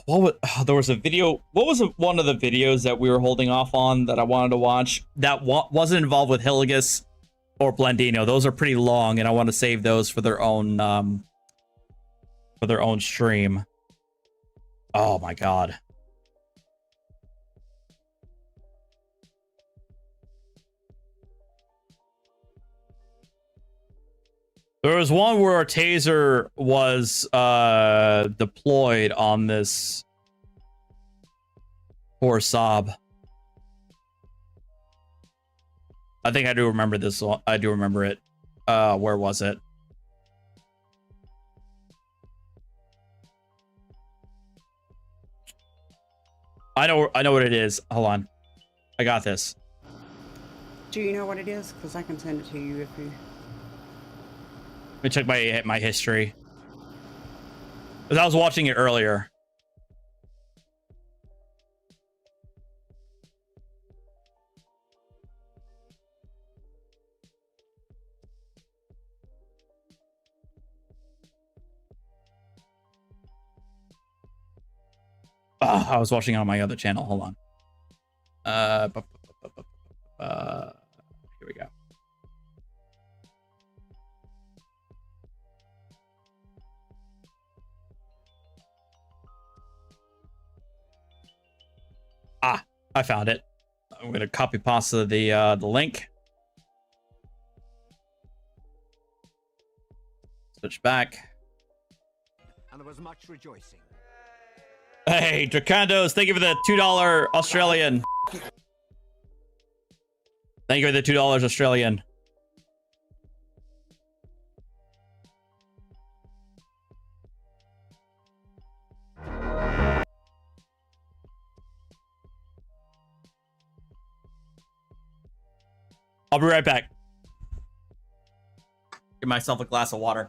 There was a video. What was one of the videos that we were holding off on that I wanted to watch that wasn't involved with Hillegas or Blendino? Those are pretty long, and I want to save those for their own stream. Oh my god. There was one where a taser was deployed on this poor Saab. I think I do remember this one. I do remember it. Where was it? I know what it is. Hold on. I got this. Do you know what it is? Because I can send it to you if you... Let me check my history. Because I was watching it earlier. I was watching it on my other channel. Hold on. Here we go. I found it. I'm gonna copy pasta the link. Switch back. And there was much rejoicing. Hey, Dracandos, thank you for the $2 Australian. Thank you for the $2 Australian. I'll be right back. Get myself a glass of water.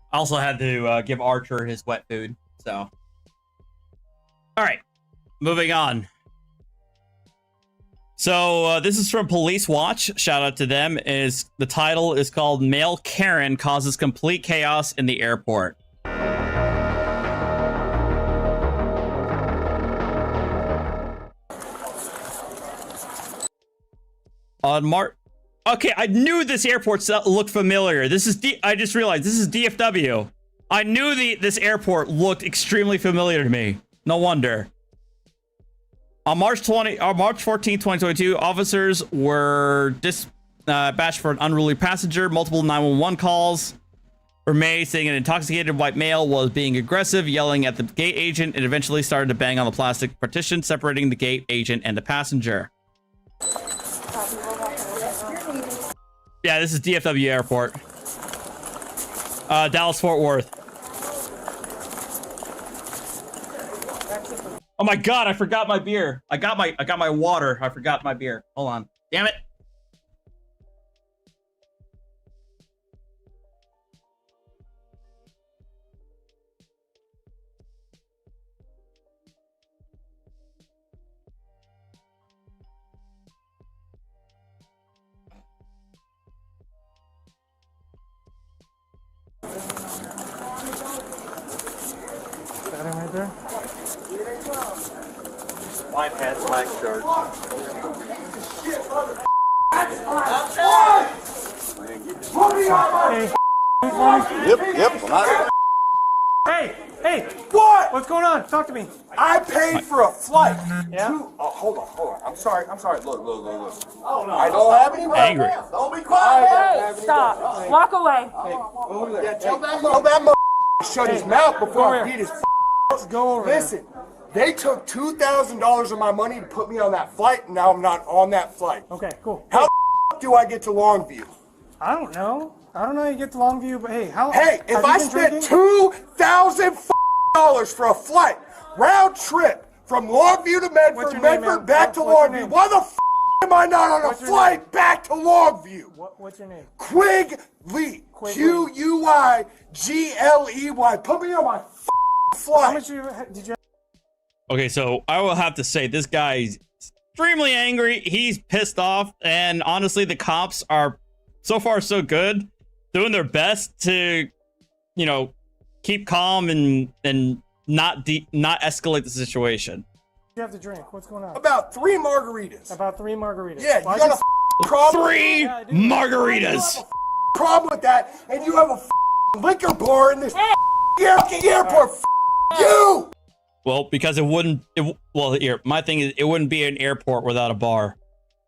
I also had to give Archer his wet food, so. All right, moving on. So this is from Police Watch. Shout out to them. The title is called "Male Karen Causes Complete Chaos in the Airport." On Okay, I knew this airport looked familiar. This is I just realized this is DFW. I knew this airport looked extremely familiar to me. No wonder. On March 14, 2022, officers were dispatched for an unruly passenger. Multiple 911 calls were made saying an intoxicated white male was being aggressive, yelling at the gate agent, and eventually started to bang on the plastic partition separating the gate agent and the passenger. Yeah, this is DFW Airport. Dallas Fort Worth. Oh my god, I forgot my beer. I got my water. I forgot my beer. Hold on. Damn it. Got him right there. My pants, my shirt. Hey, hey, What? what's going on? Talk to me. I paid for a flight. Yeah? Hold on. I'm sorry. Look. Oh, no. I don't have any money. Angry. Don't be quiet. Hey, stop. Walk away. Tell that mother shut his mouth before I over beat his Let's go over Listen, they took $2,000 of my money to put me on that flight, and now I'm not on that flight. Okay, cool. How the do I get to Longview? I don't know. I don't know how you get to Longview, but hey, how? Hey, if I spent $2,000 for a flight, round trip, from Longview to What's Medford, your name, Medford man? back to What's your Longview, name? why the am I not on a What's your flight back to Longview? What's your name? Quig Lee. Quig Q-U-I-G-L-E-Y. Put me on my How flight. much did you? Okay, so I will have to say this guy's extremely angry. He's pissed off, and honestly, the cops are so far so good, doing their best to, you know, keep calm and not escalate the situation. You have to drink. What's going on? About 3 margaritas. About 3 margaritas. Yeah, you Why got just- a problem? 3 Yeah, I do. margaritas. Problem with that, and you have a liquor bar in this airport. You! Well, because well, here, my thing is, it wouldn't be an airport without a bar.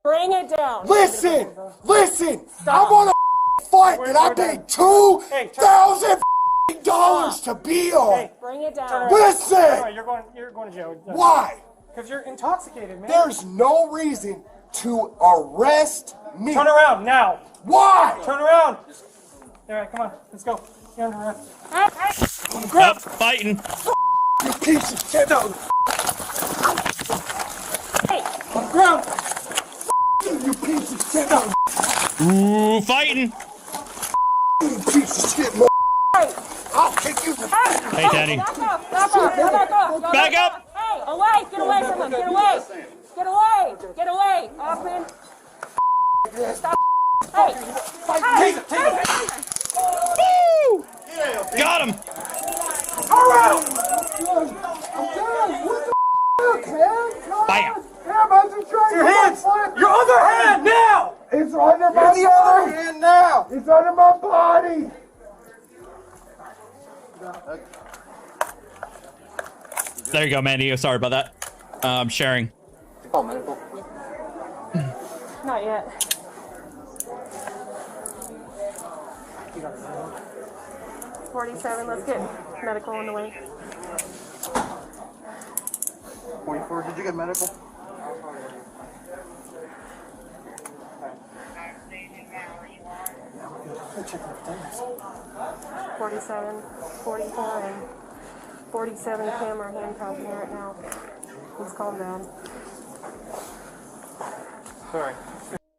Bring it down. Listen! I'm on a flight that I paid $2,000 to be on. Hey, Bring it down. Listen! Alright, you're going to jail. Why? Because you're intoxicated, man. There's no reason to arrest me. Turn around now. Why? Turn around. All right, come on. Let's go. You're under arrest. Up, fighting. You piece of shit. No. Hey, On the ground. You piece of shit. No. Ooh, fighting. You piece of shit. Mo- hey, I'll kick you. Hey, Daddy. back up. Back up. Go back up. Go Back up. Hey, away. Get away from him. Get away. Get away. Get away. Austin. Stop. Hey. Hey. Hey. Woo! Got him. All right. What the man? Bam. Damn, I just tried Your hands. Your other hand now. It's under my body. Other hand now. It's under my body. There you go, Mandy. Sorry about that. I'm sharing. Not yet. $47. Let's get medical on the way. 44. Did you get medical? $47, 44, and 47 camera handcuffed me right now. Please calm down. Sorry.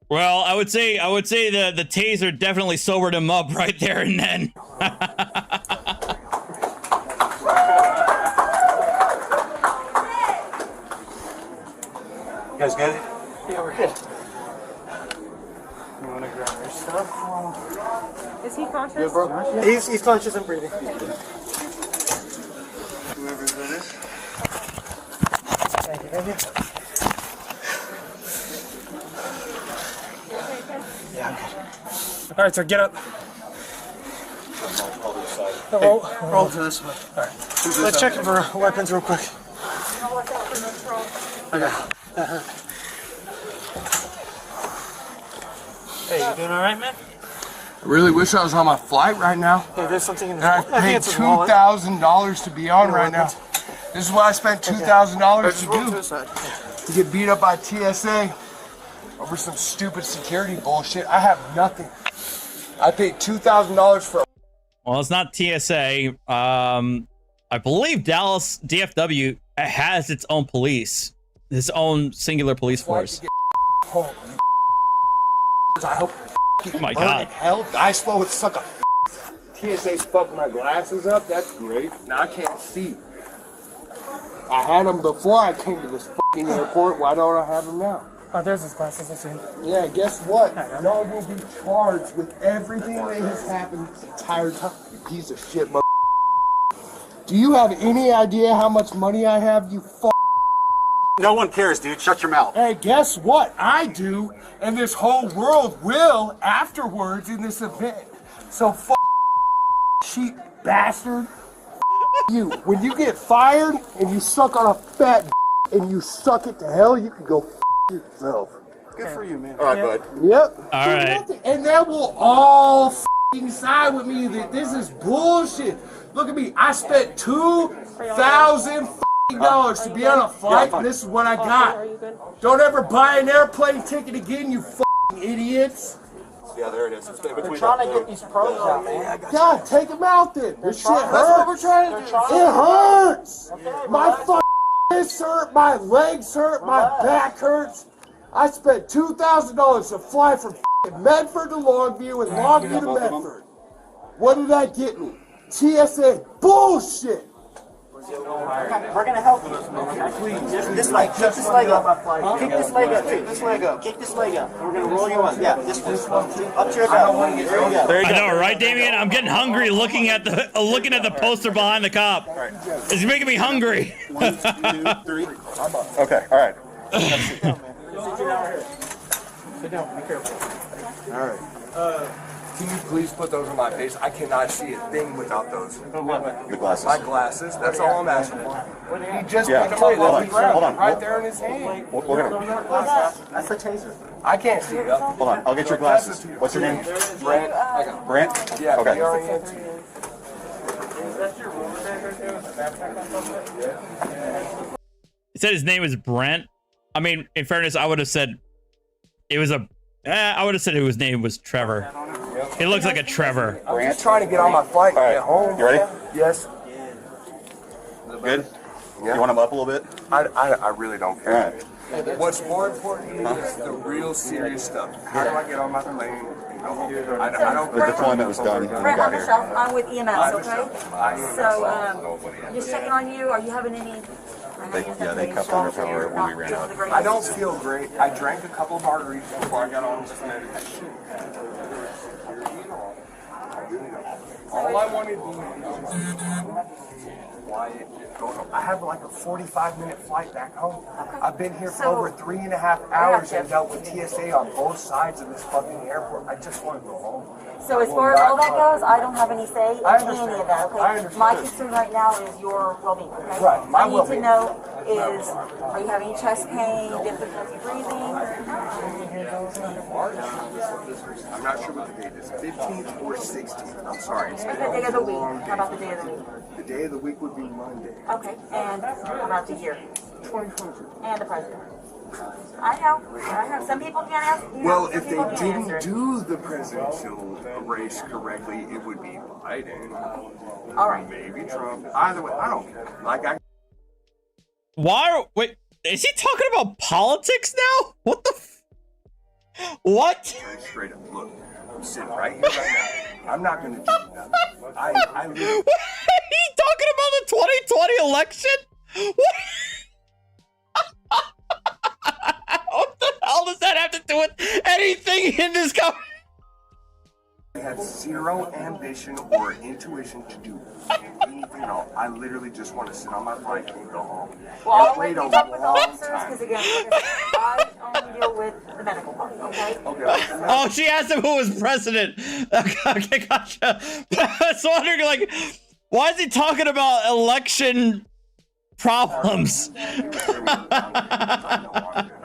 Well, I would say the taser definitely sobered him up right there and then. You guys good? Yeah, we're good. You want to grab your stuff? Is he conscious? He's conscious and breathing. Whoever's that is. Thank you. Thank you. Okay, okay. Yeah, I'm All right, sir, get up. Roll to this one. All right. Let's check it for weapons real quick. Okay. Hey, you doing all right, man? I really wish I was on my flight right now. Yeah, there's something in And this. I I think paid it's a wallet. $2,000 to be on right now. This is what I spent $2,000 Just to roll to do. the side. To get beat up by TSA over some stupid security bullshit. I have nothing. I paid $2,000 for. Well, it's not TSA. I believe Dallas DFW has its own police, its own singular police force. Home. I hope. Oh my God. Hell, I slow would suck a. TSA's fucking my glasses up. That's great. Now I can't see. I had them before I came to this fucking airport. Why don't I have them now? Oh, there's his glasses. I see him. Yeah, guess what? Y'all will be charged with everything that has happened the entire time. You piece of shit, mother. Do you have any idea how much money I have, you fuck? No one cares, dude. Shut your mouth. Hey, guess what? I do, and this whole world will afterwards in this event. So fuck cheap bastard. You. When you get fired and you suck on a fat and you suck it to hell, you can go yourself. Good for you, man. All right, bud. Yep. All right. And that will all side with me that this is bullshit. Look at me. I spent $2,000 to be on a flight, and this is what I got. Don't ever buy an airplane ticket again, you idiots. Yeah, there it is. It's between Trying to get these pros out, man. God, take them out then. This shit hurts. That's what we're trying to do. It hurts. My wrists hurt, my legs hurt, my back hurts. I spent $2,000 to fly from Medford to Longview and Longview to Medford. What did that get me? TSA bullshit. We're gonna help you. Please. This leg. Kick this leg up. Kick this leg up too. This leg up. Kick this leg up. We're gonna roll you on. Yeah, this one. Up to your belly. There you go. I know, right, Damien? I'm getting hungry looking at the poster behind the cop. It's making me hungry. 1, 2, 3. Okay, all right. Sit down. Be careful. All right. Can you please put those on my face? I cannot see a thing without those. Your glasses. My glasses. That's all I'm asking for. He just Yeah, picked hold them up on, hold on. right there in his hand. We're gonna. That's the taser. I can't see it. Hold on. I'll get your glasses. What's your name? Brent. I got Brent. Yeah. Okay. B-R-E-N-T. He said his name was Brent. I mean, in fairness, I would have said it was a. I would have said his name was Trevor. It looks like a Trevor. I'm just trying to get on my flight and get home. You ready? Yes. Good. Yeah. You want them up a little bit? I really don't care. All right. What's more important is the real serious stuff. How do I get on my plane and go home? I don't The deployment was done when we Brent, got I'm here. Michelle. I'm with EMS, okay? So, just checking on you. Are you having any? They cuffed under power when we ran out. I don't feel great. I drank a couple of margaritas before I got on this plane. All I wanted to do quiet. I have like a 45-minute flight back home. I've been here for over 3.5 hours and dealt with TSA on both sides of this fucking airport. I just want to go home. So as far as all that goes, I don't have any say in I any understand. of that, I okay? understand. My concern right now is your well-being, okay? Right, my I need to well-being. know is, are you having chest pain, difficulty breathing? I'm not sure what the date is. 15th or 16th. I'm sorry. It's What's been the day of the a week? long How day. about the day of the week? The day of the week would be Monday. Okay, and how about the year? 2022. And the president? I know. Some people can't answer. Well, some if they people can't didn't answer. do the presidential race correctly, it would be Biden. All right. Maybe Trump. Either way, I don't care. Like Why? Wait, is he talking about politics now? What the? What? straight up, look, I'm sitting right here right now. I'm not gonna do nothing. I really, He talking about the 2020 election? What? What the hell does that have to do with anything in this conversation? I have zero ambition or intuition to do anything at all. I literally just want to sit on my flight and go home. Well, I'll I've let waited you a talk with the long officers, time. because again, I only deal with the medical part, okay? Okay. Oh, she asked him who was president. Okay, gotcha. I was wondering, like, why is he talking about election problems?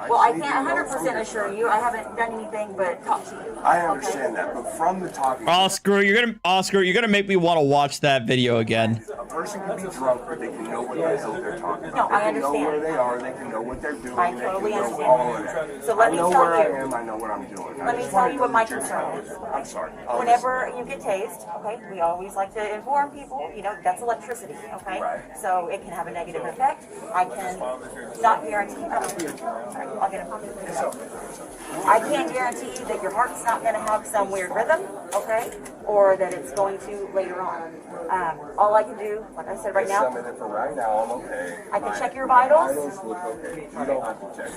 Well, I can't 100% assure you. I haven't done anything but talk to you. I understand that, but from the talking, Oscar, you're gonna make me want to watch that video again. a person can be drunk, but they can know what the hell they're talking No, about. I They can know where understand. they are. They can know what they're doing. I they totally can know understand. all of that. So let I me know tell where you- I am. I know what I'm doing. Let me tell you what my concern is. I'm sorry. I'll Whenever you get tased, okay, we always like to inform people, you know, that's electricity, okay? Right. So it can have a negative effect. I can not guarantee, sorry, I'll get a I can't guarantee that your heart's not going to have some weird rhythm, okay? Or that it's going to later on. All I can do, like I said right now, Some of it for right now, I'm okay. I can check your vitals. Vitals look okay. You don't have to check.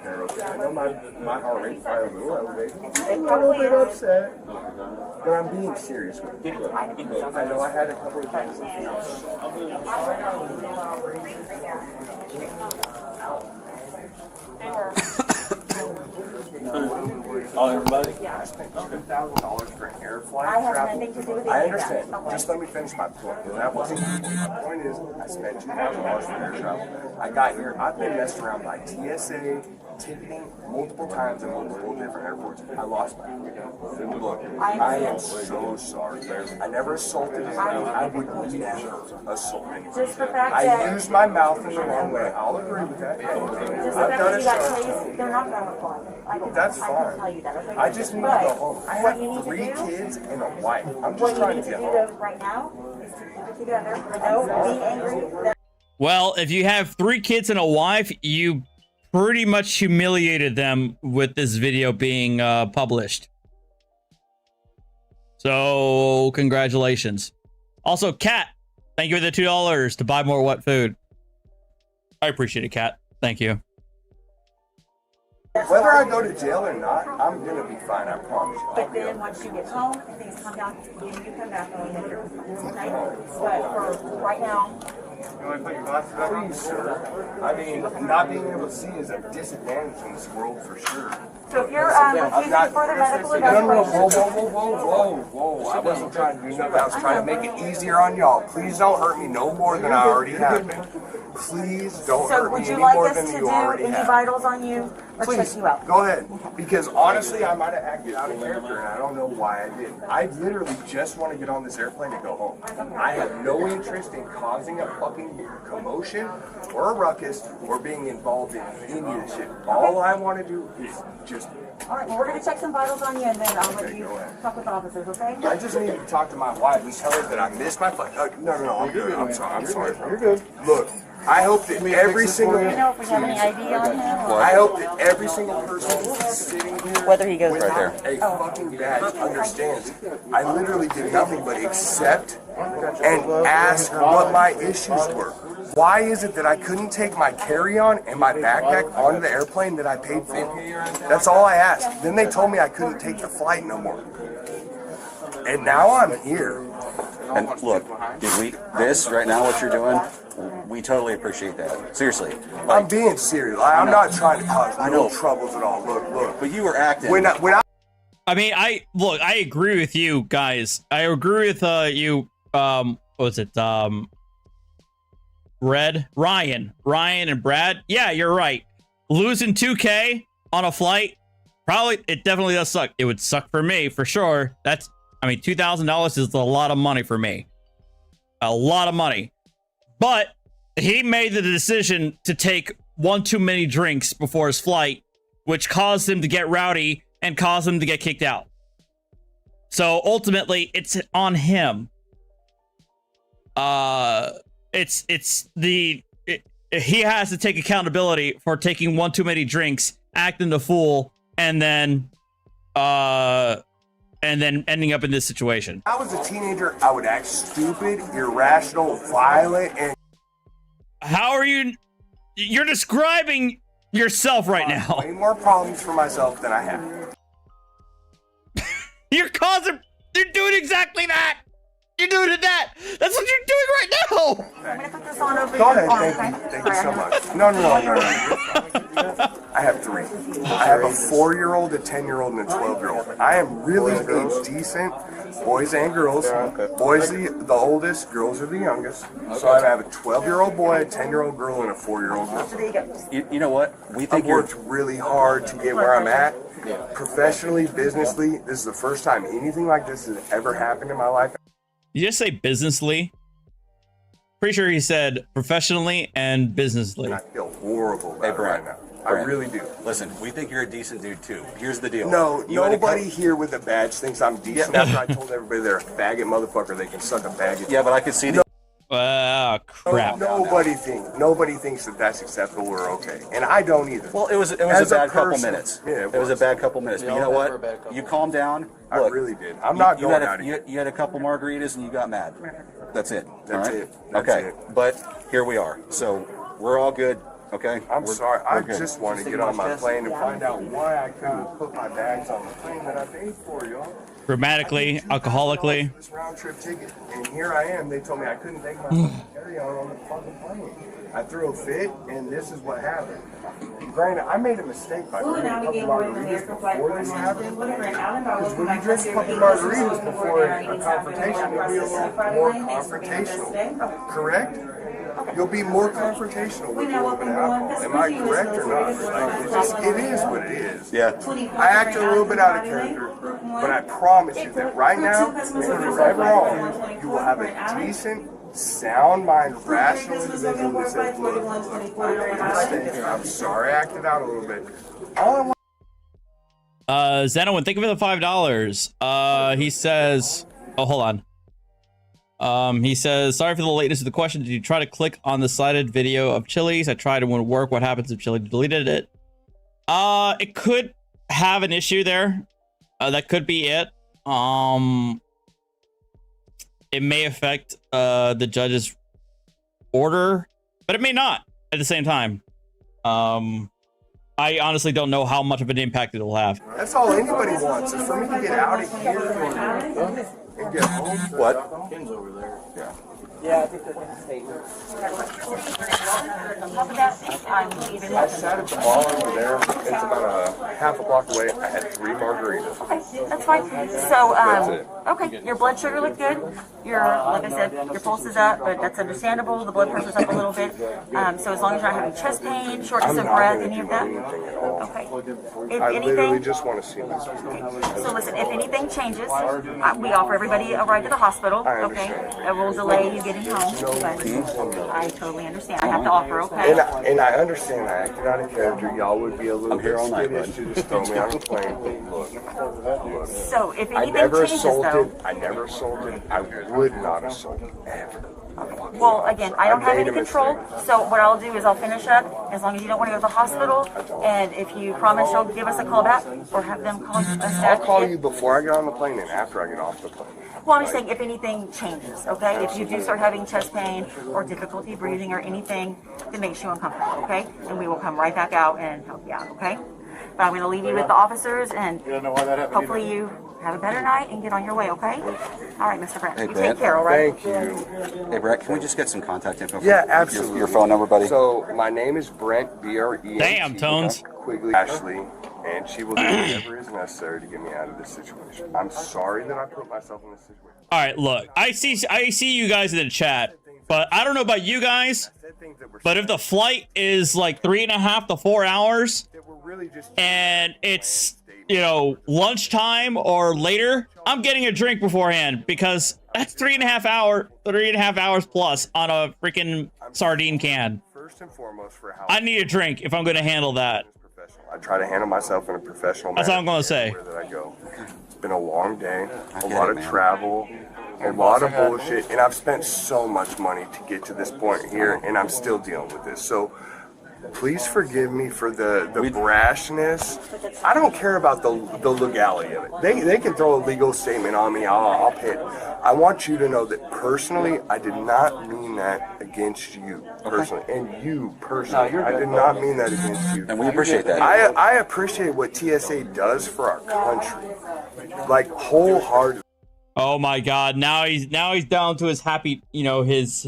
They're okay. I know my heart rate's probably a little elevated. It probably I'm is. upset. But I'm being serious with you. I know I had a couple of things. Everybody? I spent $2,000 for an air flight I have travel. nothing to do with I any of that. understand. Okay. Just let me finish my point. And that wasn't my point. My point is, I spent $2,000 for air travel. I got here. I've been messed around by TSA, ticketing multiple times in multiple different airports. I lost my look. I am so sorry. I never assaulted anyone. I would never assault anyone. Just the fact I that, used my mouth in the wrong way. I'll agree with that. just the I've fact done that it you got so. tased, they're not going to apply. That's I fine. can tell you that, okay? I just need to But go home. I what you have need to 3 do- kids and a wife. I'm What just you trying need to to get do home. though right now is to keep it together. No being angry. Well, if you have 3 kids and a wife, you pretty much humiliated them with this video being published. So, congratulations. Also, Kat, thank you for the $2 to buy more wet food. I appreciate it, Kat. Thank you. Whether I go to jail or not, I'm gonna be fine. I promise you. But then once you get home and things come down, you come back and you make your complaints, okay? But for right now, Please, sir. I mean, not being able to see is a disadvantage in this world for sure. so if you're refusing further medical No, evaluation, whoa. I wasn't trying to do nothing. I was trying to make it easier on y'all. Please don't hurt me no more than I already have been. Please don't so hurt would me you any like more us than to you do already any have. vitals on you or Please, check you out? go ahead. Because honestly, I might have acted out of character and I don't know why I did. I literally just want to get on this airplane and go home. I have no interest in causing a fucking commotion or a ruckus or being involved in any of this shit. All I want to do is just... All right, well, we're going to check some vitals on you and then I'll let you go ahead. talk with the officers, okay? I just need to talk to my wife and tell her that I missed my flight. No, I'm good. I'm sorry. You're good. Look, I hope that every single... Do you know if we have any ID on him? I hope that every single person sitting here Whether he goes with right a fucking badge understands. I literally did nothing but accept and ask what my issues were. Why is it that I couldn't take my carry-on and my backpack onto the airplane that I paid for? That's all I asked. Then they told me I couldn't take the flight no more. And now I'm here. And look, this right now, what you're doing, we totally appreciate that. Seriously. I'm being serious. I'm not trying to cause no troubles at all. Look. But you were acting. When I mean, I agree with you guys. I agree with you. What was it? Ryan and Brad. Yeah, you're right. Losing 2K on a flight, it definitely does suck. It would suck for me for sure. $2,000 is a lot of money for me. A lot of money. But he made the decision to take one too many drinks before his flight, which caused him to get rowdy and caused him to get kicked out. So ultimately, it's on him. He has to take accountability for taking one too many drinks, acting the fool, and then ending up in this situation. I was a teenager, I would act stupid, irrational, violent, and how are you? You're describing yourself right now. way more problems for myself than I have. You're causing. You're doing exactly that. You're doing that. That's what you're doing right now. I'm gonna put this on over Go your ahead, arm, thank okay? you. Thank you so much. No. I have 3. I have a 4-year-old, a 10-year-old, and a 12-year-old. I am really a decent boys and girls. Boys the oldest, girls are the youngest. So I have a 12-year-old boy, a 10-year-old girl, and a 4-year-old girl. So there you go. You know what? We think I've worked really hard to get where I'm at. Professionally, businessly, this is the first time anything like this has ever happened in my life. You just say businessly? Pretty sure he said professionally and businessly. I feel horrible about it right now. I really do. Listen, we think you're a decent dude too. Here's the deal. No, You had to nobody come- here with a badge thinks I'm decent after I told everybody they're a faggot motherfucker. They can suck a faggot. Yeah, but I could see the. Ah, crap. Nobody thinks that that's acceptable or okay, and I don't either. Well, it was As a bad couple person- minutes. Yeah, it was a bad couple minutes. But you know what? You calm down. I Look, really did. I'm not you going had out of here. you had a couple margaritas and you got mad. That's it. That's all right? it. That's okay, it. but here we are. So we're all good. Okay. I'm sorry. I we're good. just want to get on my plane and find out why I couldn't put my bags on the plane that I paid for, y'all. Grammatically, alcoholically. This round trip ticket, and here I am. They told me I couldn't take my carry-on on the fucking plane. I threw a fit, and this is what happened. Granted, I made a mistake by drinking a couple margaritas before this happened. Because when you drink a couple margaritas before a confrontation, you'll be a little more confrontational. Correct? You'll be more confrontational with a little bit of alcohol. Am I correct or not? Like, it is what it is. Yeah. I acted a little bit out of character, but I promise you that right now, if it's ever on, you will have a decent, sound mind, rational individual that says, look, I made a mistake. I'm sorry I acted out a little bit. All I want Xenowin, thank you for the $5. He says, oh, hold on. He says, sorry for the lateness of the question. Did you try to click on the cited video of Chili's? I tried, it wouldn't work. What happens if Chili deleted it? It could have an issue there. That could be it. It may affect the judge's order, but it may not at the same time. I honestly don't know how much of an impact it will have. That's all anybody wants is for me to get out of here and get home. What? Ken's over there. Yeah. Yeah, I think that's a statement. I sat at the bar over there. It's about a half a block away. I had 3 margaritas. Okay, that's fine. So, okay, your blood sugar looked good. Your, like I said, your pulse is up, but that's understandable. The blood pressure's up a little bit. So as long as you're not having chest pain, shortness of breath, any of that. Okay. If I literally anything, just want to see this. so listen, if anything changes, we offer everybody a ride to the hospital. Okay, it will delay you getting home, but I totally understand. I have to offer. Okay. And I understand I acted out of character. Y'all would be a little bit skittish to just throw me on the plane. Look. So if I anything never changes, assaulted. though. I never assaulted. I would not assault ever. Well, again, I don't have made any a control, mistake. so what I'll do is I'll finish up, as long as you don't want to go to the hospital, and if you promise you'll give us a call back, or have them call us back. I'll call you before I get on the plane and after I get off the plane. Well, I'm just saying, if anything changes, okay? If you do start having chest pain, or difficulty breathing, or anything that makes you uncomfortable, okay? And we will come right back out and help you out, okay? But I'm going to leave you with the officers, and hopefully you have a better night and get on your way, okay? All right, Mr. Brent. Hey, You Brent. take care, all right? Thank you. Hey, Brett, can we just get some contact info? Yeah, absolutely. Your phone number, buddy. So my name is Brent, B-R-E-N-T. Damn, Tones. Quigley Ashley, and she will do whatever is necessary to get me out of this situation. I'm sorry that I put myself in this situation. All right, look, I see you guys in the chat, but I don't know about you guys, but if the flight is like 3.5 to 4 hours and it's, you know, lunchtime or later, I'm getting a drink beforehand, because that's 3.5 hours plus on a freaking sardine can. First and foremost, for how I need a drink if I'm going to handle that. I try to handle myself in a professional manner. That's all I'm going to say. Everywhere that I go. It's been a long day, a lot of travel, a lot of bullshit, and I've spent so much money to get to this point here, and I'm still dealing with this. So please forgive me for the brashness. I don't care about the legality of it. They can throw a legal statement on me. I'll pay it. I want you to know that personally, I did not mean that against you personally, and you personally. I did not mean that against you. And we appreciate that. I appreciate what TSA does for our country. Like wholehearted. Oh my God! Now he's down to his happy, you know, his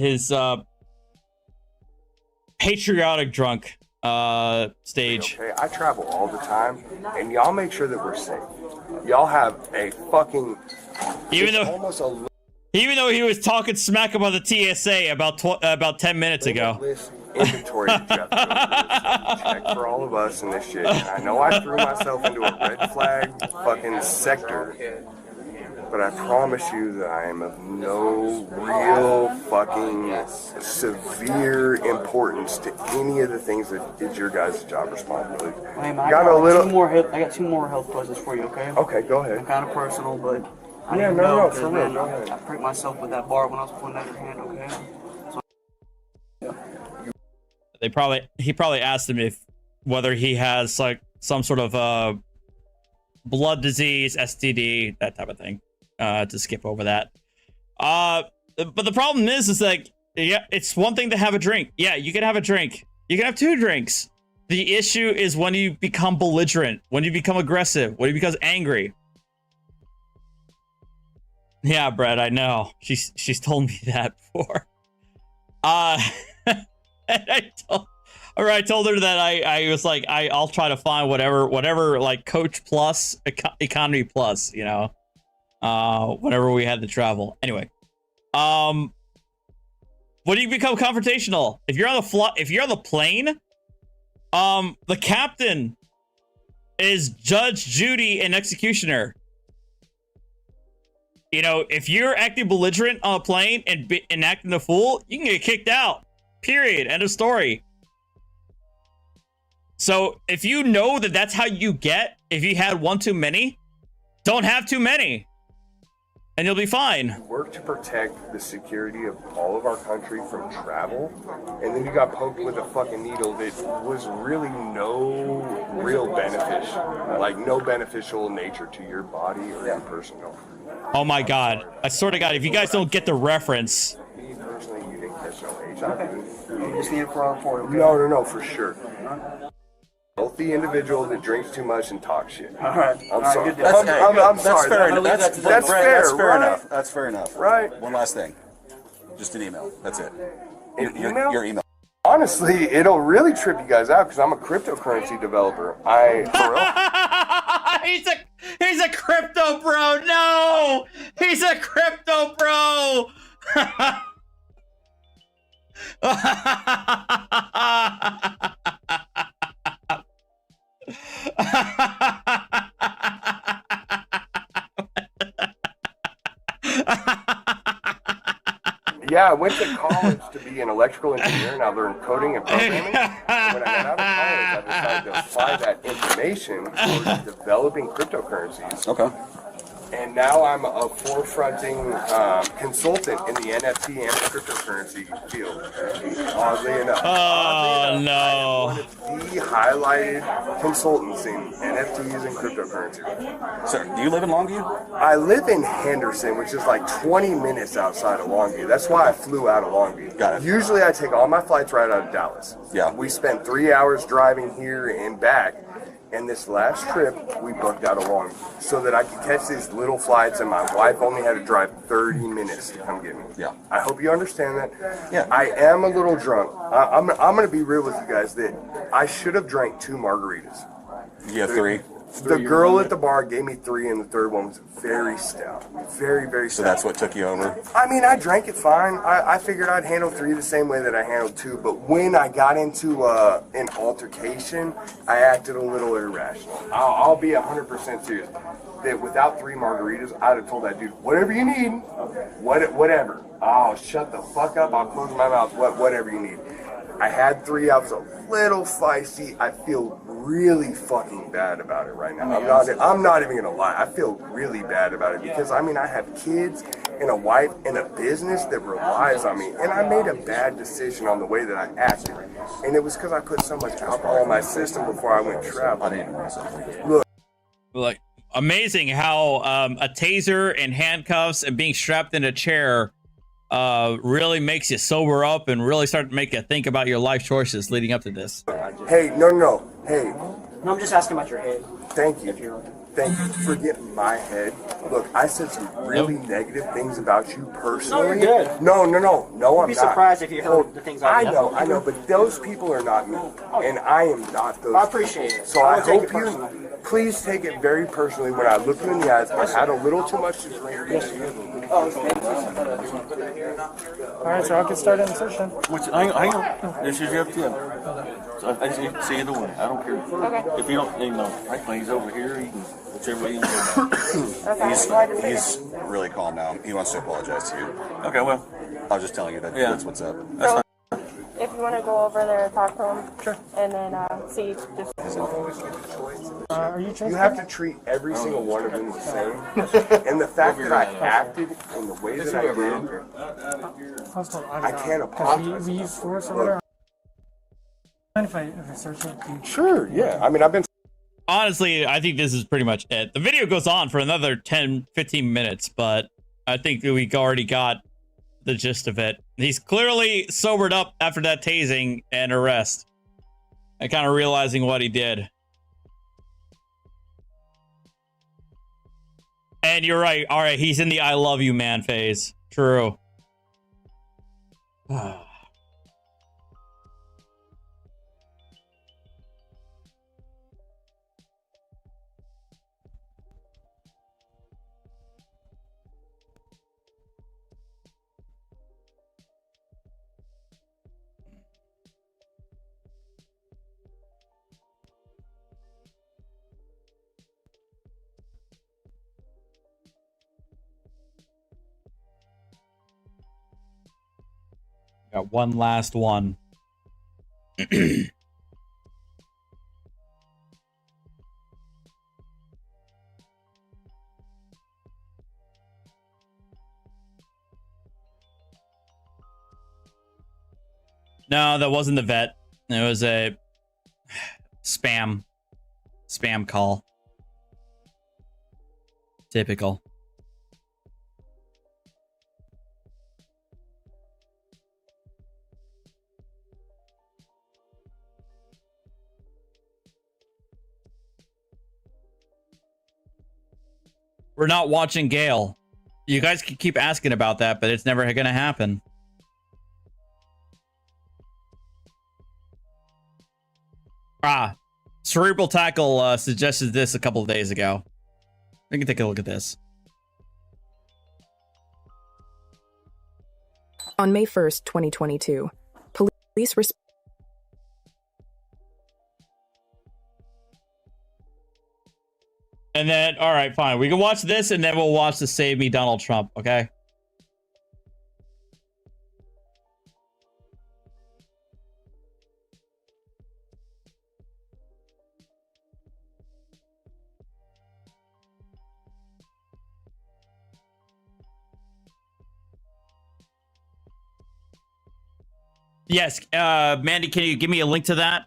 patriotic drunk stage. Okay, I travel all the time, and y'all make sure that we're safe. Y'all have a fucking Even though almost a Even though he was talking smack about the TSA about 10 minutes ago. Inventory that you have to go through. Check for all of us and this shit. I know I threw myself into a red flag fucking sector, but I promise you that I am of no real fucking severe importance to any of the things that is your guys' job responsibility. Hey, man, I got two more health questions for you, okay? Okay, go ahead. Kind of personal, but I Yeah, didn't know, no, 'cause, for real, man, go ahead. I pricked myself with that bar when I was pulling out your hand, okay? He probably asked him whether he has like some sort of blood disease, STD, that type of thing. To skip over that. But the problem is like, yeah, it's one thing to have a drink. Yeah, you can have a drink. You can have 2 drinks. The issue is when you become belligerent, when you become aggressive, when you become angry. Yeah, Brett, I know. She's told me that before. And I told her that I was like, I'll try to find whatever like Coach Plus, Economy Plus, you know, whenever we had to travel. Anyway, when you become confrontational, if you're on the plane, the captain is Judge, Judy, and executioner. You know, if you're acting belligerent on a plane and acting a fool, you can get kicked out. Period. End of story. So if you know that that's how you get, if you had one too many, don't have too many, and you'll be fine. Work to protect the security of all of our country from travel, and then you got poked with a fucking needle that was really no real beneficial nature to your body or your person. Oh my God. I swear to God, if you guys don't get the reference. Me personally, you didn't catch no HIV. You just need it for our report, okay? No, for sure. Healthy individual that drinks too much and talks shit. All right. I'm sorry. I'm sorry. That's fair enough. That's That's fair, fair right? enough. That's fair enough. Right. One last thing. Just an email. That's it. Email? Your email. Honestly, it'll really trip you guys out because I'm a cryptocurrency developer. He's a crypto bro. No, he's a crypto bro. Yeah, I went to college to be an electrical engineer, and I learned coding and programming. When I got out of college, I decided to apply that information towards developing cryptocurrencies. Okay. And now I'm a forefronting consultant in the NFT and cryptocurrency field. Oddly enough. Oh, no. I'm one of the highlighted consultants in NFTs and cryptocurrency. Sir, do you live in Longview? I live in Henderson, which is like 20 minutes outside of Longview. That's why I flew out of Longview. Got it. Usually I take all my flights right out of Dallas. Yeah. We spent 3 hours driving here and back. And this last trip, we booked out of Longview so that I could catch these little flights, and my wife only had to drive 30 minutes to come get me. Yeah. I hope you understand that. Yeah. I am a little drunk. I'm going to be real with you guys that I should have drank 2 margaritas. You have 3? The girl at the bar gave me 3, and the third one was very stout. Very, very stout. So that's what took you over? I mean, I drank it fine. I figured I'd handle 3 the same way that I handled 2, but when I got into an altercation, I acted a little irrational. I'll be 100% serious. That without 3 margaritas, I'd have told that dude, whatever you need, whatever. Oh, shut the fuck up. I'll close my mouth. Whatever you need. I had 3. I was a little feisty. I feel really fucking bad about it right now. I'm not even gonna lie. I feel really bad about it because I mean I have kids and a wife and a business that relies on me, and I made a bad decision on the way that I acted, and it was because I put so much alcohol in my system before I went traveling. Look, Like, amazing how a taser and handcuffs and being strapped in a chair really makes you sober up and really start to make you think about your life choices leading up to this. hey, no. Hey, No, I'm just asking about your head. thank you. If you're Thank you for getting my head. Look, I said some really negative things about you personally. No, you're good. No, I'm You'd not. be surprised if you heard the things I know, but those people are not me, and I am not those. I appreciate it. So I I will take hope it personally. you please take it very personally when I look you in the eyes. I've had a little too much to drink. All right, so I'll get started in session. Hang on. This is up to you. So I see either one. I don't care. Okay. If you don't, frankly, he's over here. You can whichever way you want. Okay. He's really calm now. He wants to apologize to you. Okay, well, I was just telling you that Yeah. that's what's up. So, if you want to go over there and talk to him, sure. And then see just. Are you You chasing? have to treat every single one of them the same. And the fact that I acted in the way that I did, I can't apologize. We use force or whatever. If I search it, Sure, yeah. I mean, I've been. Honestly, I think this is pretty much it. The video goes on for another 10, 15 minutes, but I think that we already got the gist of it. He's clearly sobered up after that tasing and arrest. And kind of realizing what he did. And you're right. All right, he's in the I love you man phase. True. Got one last one. No, that wasn't the vet. It was a spam call. Typical. We're not watching Gale. You guys can keep asking about that, but it's never gonna happen. Cerebral Tackle suggested this a couple of days ago. We can take a look at this. On May 1st, 2022, police And then, all right, fine. We can watch this, and then we'll watch the Save Me Donald Trump, okay? Yes, Mandy, can you give me a link to that?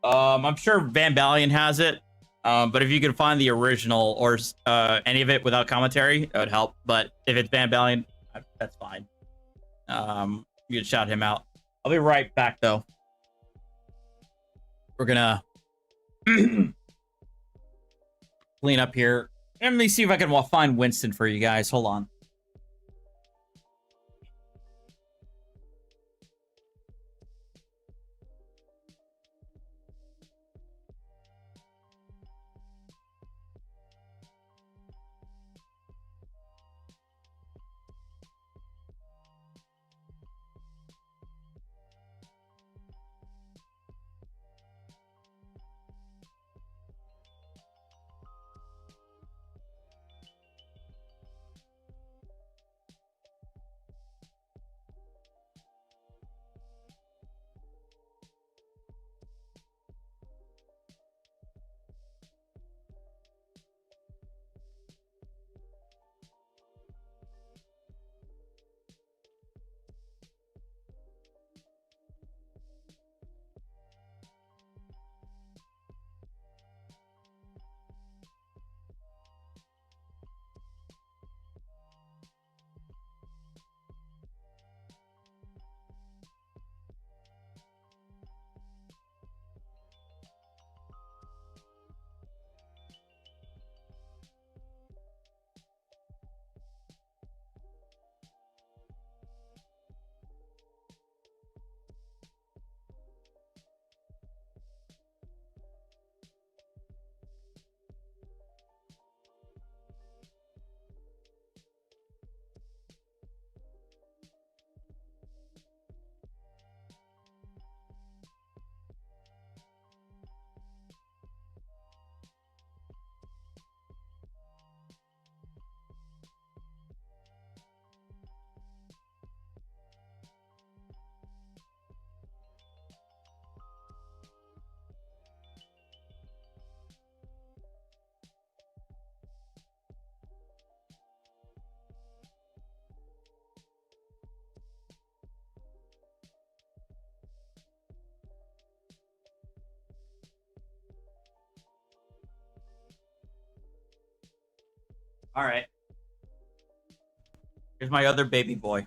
I'm sure Van Balian has it. But if you can find the original or any of it without commentary, that would help. But if it's Van Balian, that's fine. You can shout him out. I'll be right back, though. We're gonna clean up here. Let me see if I can find Winston for you guys. Hold on. All right. Here's my other baby boy.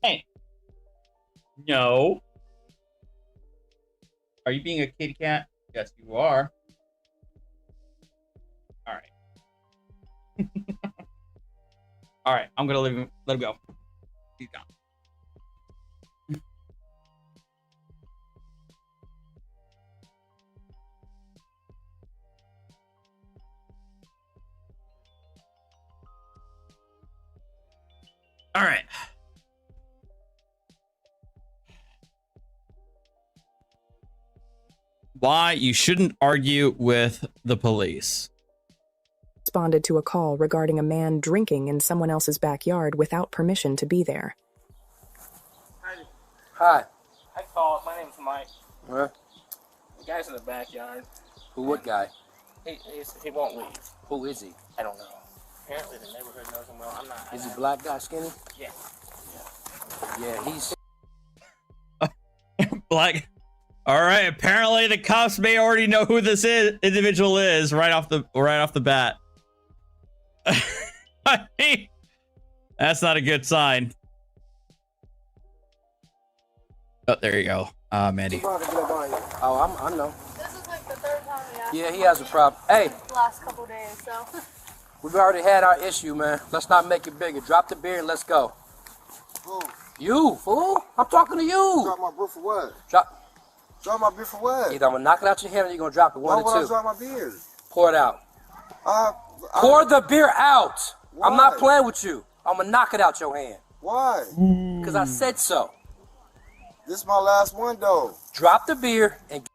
Hey. No. Are you being a kitty cat? Yes, you are. All right. All right. I'm gonna let him go. He's gone. All right. Why you shouldn't argue with the police. Responded to a call regarding a man drinking in someone else's backyard without permission to be there. Hi. I called. My name's Mike. What? The guy's in the backyard. Who? What guy? He won't leave. Who is he? I don't know. Apparently the neighborhood knows him well. I'm not. Is he black guy, skinny? Yeah. Yeah, he's Black. All right. Apparently, the cops may already know who this individual is right off the bat. I mean, that's not a good sign. Oh, there you go, Mandy. Oh, I know. This is like the third time we asked. Yeah, he has a problem. Hey, The last couple days, so. we've already had our issue, man. Let's not make it bigger. Drop the beer and let's go. Who? You, fool. I'm talking to you. Drop my beer for what? Drop my beer for what? Either I'm going to knock it out your hand or you're going to drop it. One Why or would two. I drop my beer? Pour it out. Pour the beer out. Why? I'm not playing with you. I'm going to knock it out your hand. Why? Because I said so. This is my last one, though. Drop the beer and...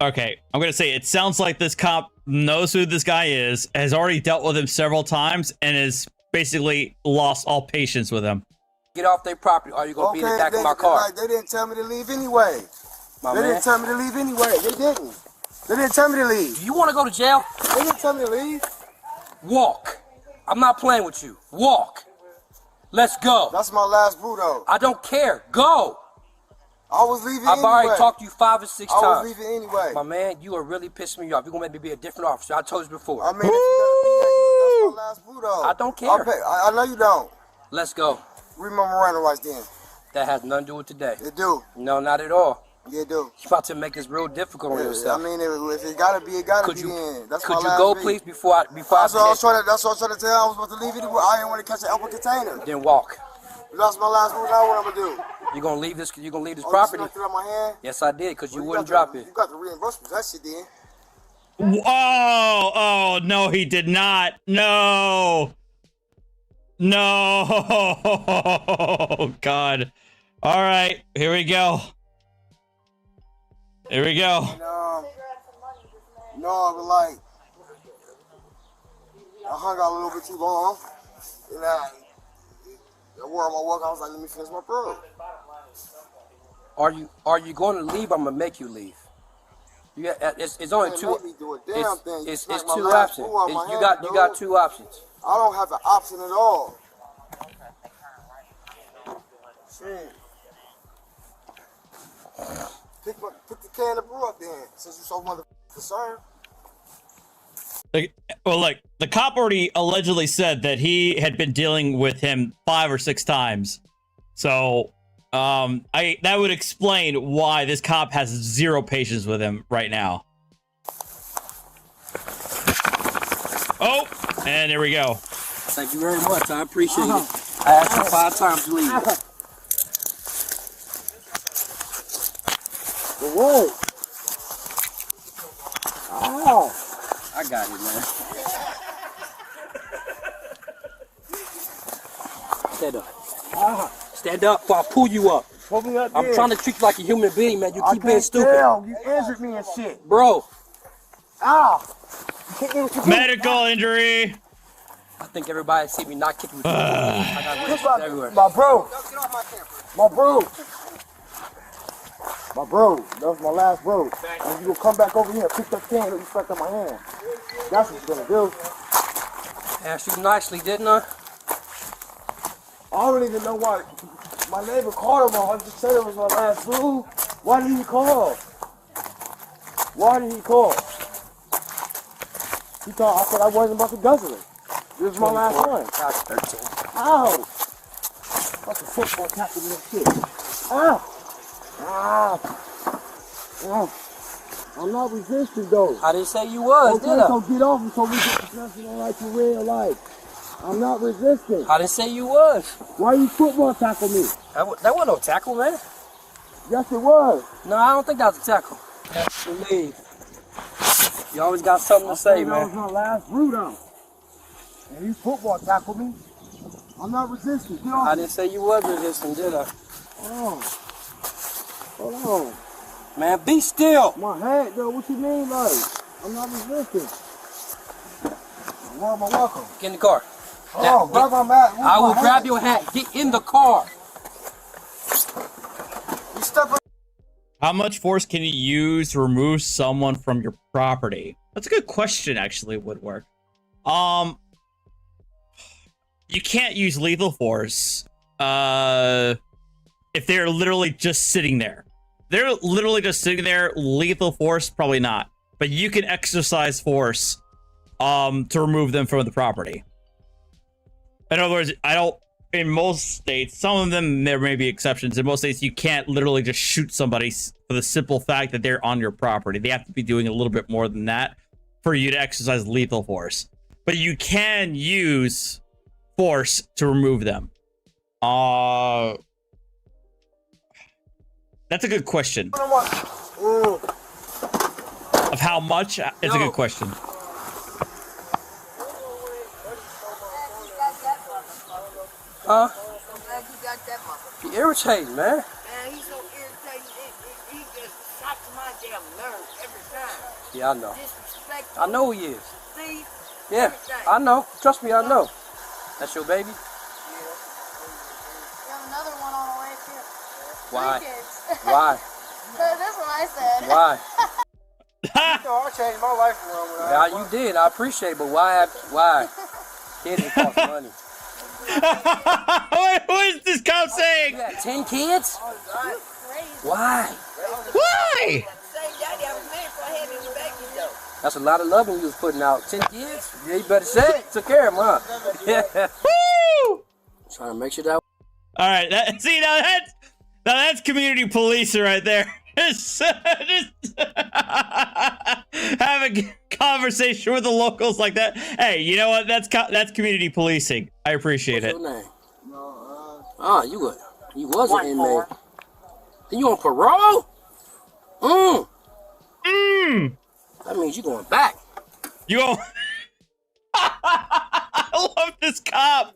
Okay, I'm gonna say it sounds like this cop knows who this guy is, has already dealt with him several times, and has basically lost all patience with him. Get off their property or you're going to be in the back of my car. They didn't tell me to leave anyway. My They man. didn't tell me to leave anyway. They didn't. They didn't tell me to leave. Do you want to go to jail? They didn't tell me to leave. Walk. I'm not playing with you. Walk. Let's go. That's my last brew, though. I don't care. Go. I was leaving I've anyway. already talked to you 5 or 6 times. I was leaving anyway. My man, you are really pissing me off. You're going to make me be a different officer. I told you before. I mean, if you're going to be there, that's my last brew, though. I don't care. I know you don't. Let's go. Read my Miranda rights then. That has nothing to do with today. It do. No, not at all. Yeah, it do. You're about to make this real difficult on yourself. I mean, if it gotta be, it gotta be. Then that's my Could you last go, beat. please, before I That's what I was trying to tell you. I was about to leave it. I didn't want to catch an apple container. Then walk. That's my last move. Now what I'm gonna do? You're gonna leave this. You're gonna leave this Oh, property. you snuck it out my hand? Yes, I did, because you Well, wouldn't got drop it. You got the reimbursement for that shit, then. Oh, no, he did not. No. No. God. All right, here we go. Here we go. And, no, but like, I hung out a little bit too long, and I wore my work. I was like, let me finish my pro. Are you going to leave? I'm gonna make you leave. You got, it's only Man, two. make me do a damn thing. It's Smack my two last options. brew out my You hand, got dude. 2 options. I don't have an option at all. Shit. Put the can of brew up there, since you're so motherfucking concerned. Well, like, the cop already allegedly said that he had been dealing with him 5 or 6 times. So, that would explain why this cop has 0 patience with him right now. Oh, and there we go. Thank you very much. I appreciate it. I asked you 5 times to leave. The what? Oh. I got it, man. Stand up. Stand up before I pull you up. Pull me up. I'm trying to treat you like a human being, man. You keep being stupid. Tell. You injured me and shit. Bro, Ow! You can't get what you do. Medical injury. I think everybody see me not kicking with you. I got witnesses everywhere. My bro. My bro. My bro. That was my last bro. And you gonna come back over here and pick that can that you stuck in my hand. That's what you're gonna do. Asked you nicely, didn't I? I don't even know why. My neighbor called him. I just said it was my last bro. Why did he call? Why did he call? He thought I said I wasn't about to guzzle it. This is my last one. That's 13. Ow! That's a football tackle in this shit. Ow! Ow! Ow! I'm not resisting though. I didn't say you was, okay, did I? So get off me so we get discussing on like for real life. I'm not resisting. I didn't say you was. Why you football tackle me? That wasn't no tackle, man. Yes, it was. No, I don't think that was a tackle. Believe. You always got something to say, That man. was my last root out. And you football tackle me. I'm not resisting. Get off I didn't say you was resisting, did I? Hold on. Hold on. Man, be still. My head, though. What you mean, like? I'm not resisting. Where am I welcome? Get in the car. Oh, grab my mat. I will grab your hat. Get in the car. You step on. How much force can you use to remove someone from your property? That's a good question, actually, Woodwork. You can't use lethal force if they're literally just sitting there. They're literally just sitting there. Lethal force, probably not. But you can exercise force to remove them from the property. In other words, in most states, some of them, there may be exceptions. In most states, you can't literally just shoot somebody for the simple fact that they're on your property. They have to be doing a little bit more than that for you to exercise lethal force. But you can use force to remove them. That's a good question. Of how much? It's a good question. Huh? You irritating, man. Man, he's so irritating. He just shocks my damn nerves every time. Yeah, I know. Disrespectful. I know he is. See? Yeah, I know. Trust me, I know. That's your baby? You have another one on the way too. Why? 3 kids. Why? That's what I said. Why? I changed my life around when Yeah, you did. I appreciate it, but why? Why? Kids cost money. What is this cop saying? You got 10 kids? Why? Why? That's a lot of loving you was putting out. 10 kids? Yeah, you better say it. Took care of them, huh? Yeah. Woo! Trying to make sure that. All right. See, now that's community policing right there. Just have a conversation with the locals like that. Hey, you know what? That's community policing. I appreciate it. What's your name? You was an inmate. Then you on parole? That means you going back. You go. I love this cop.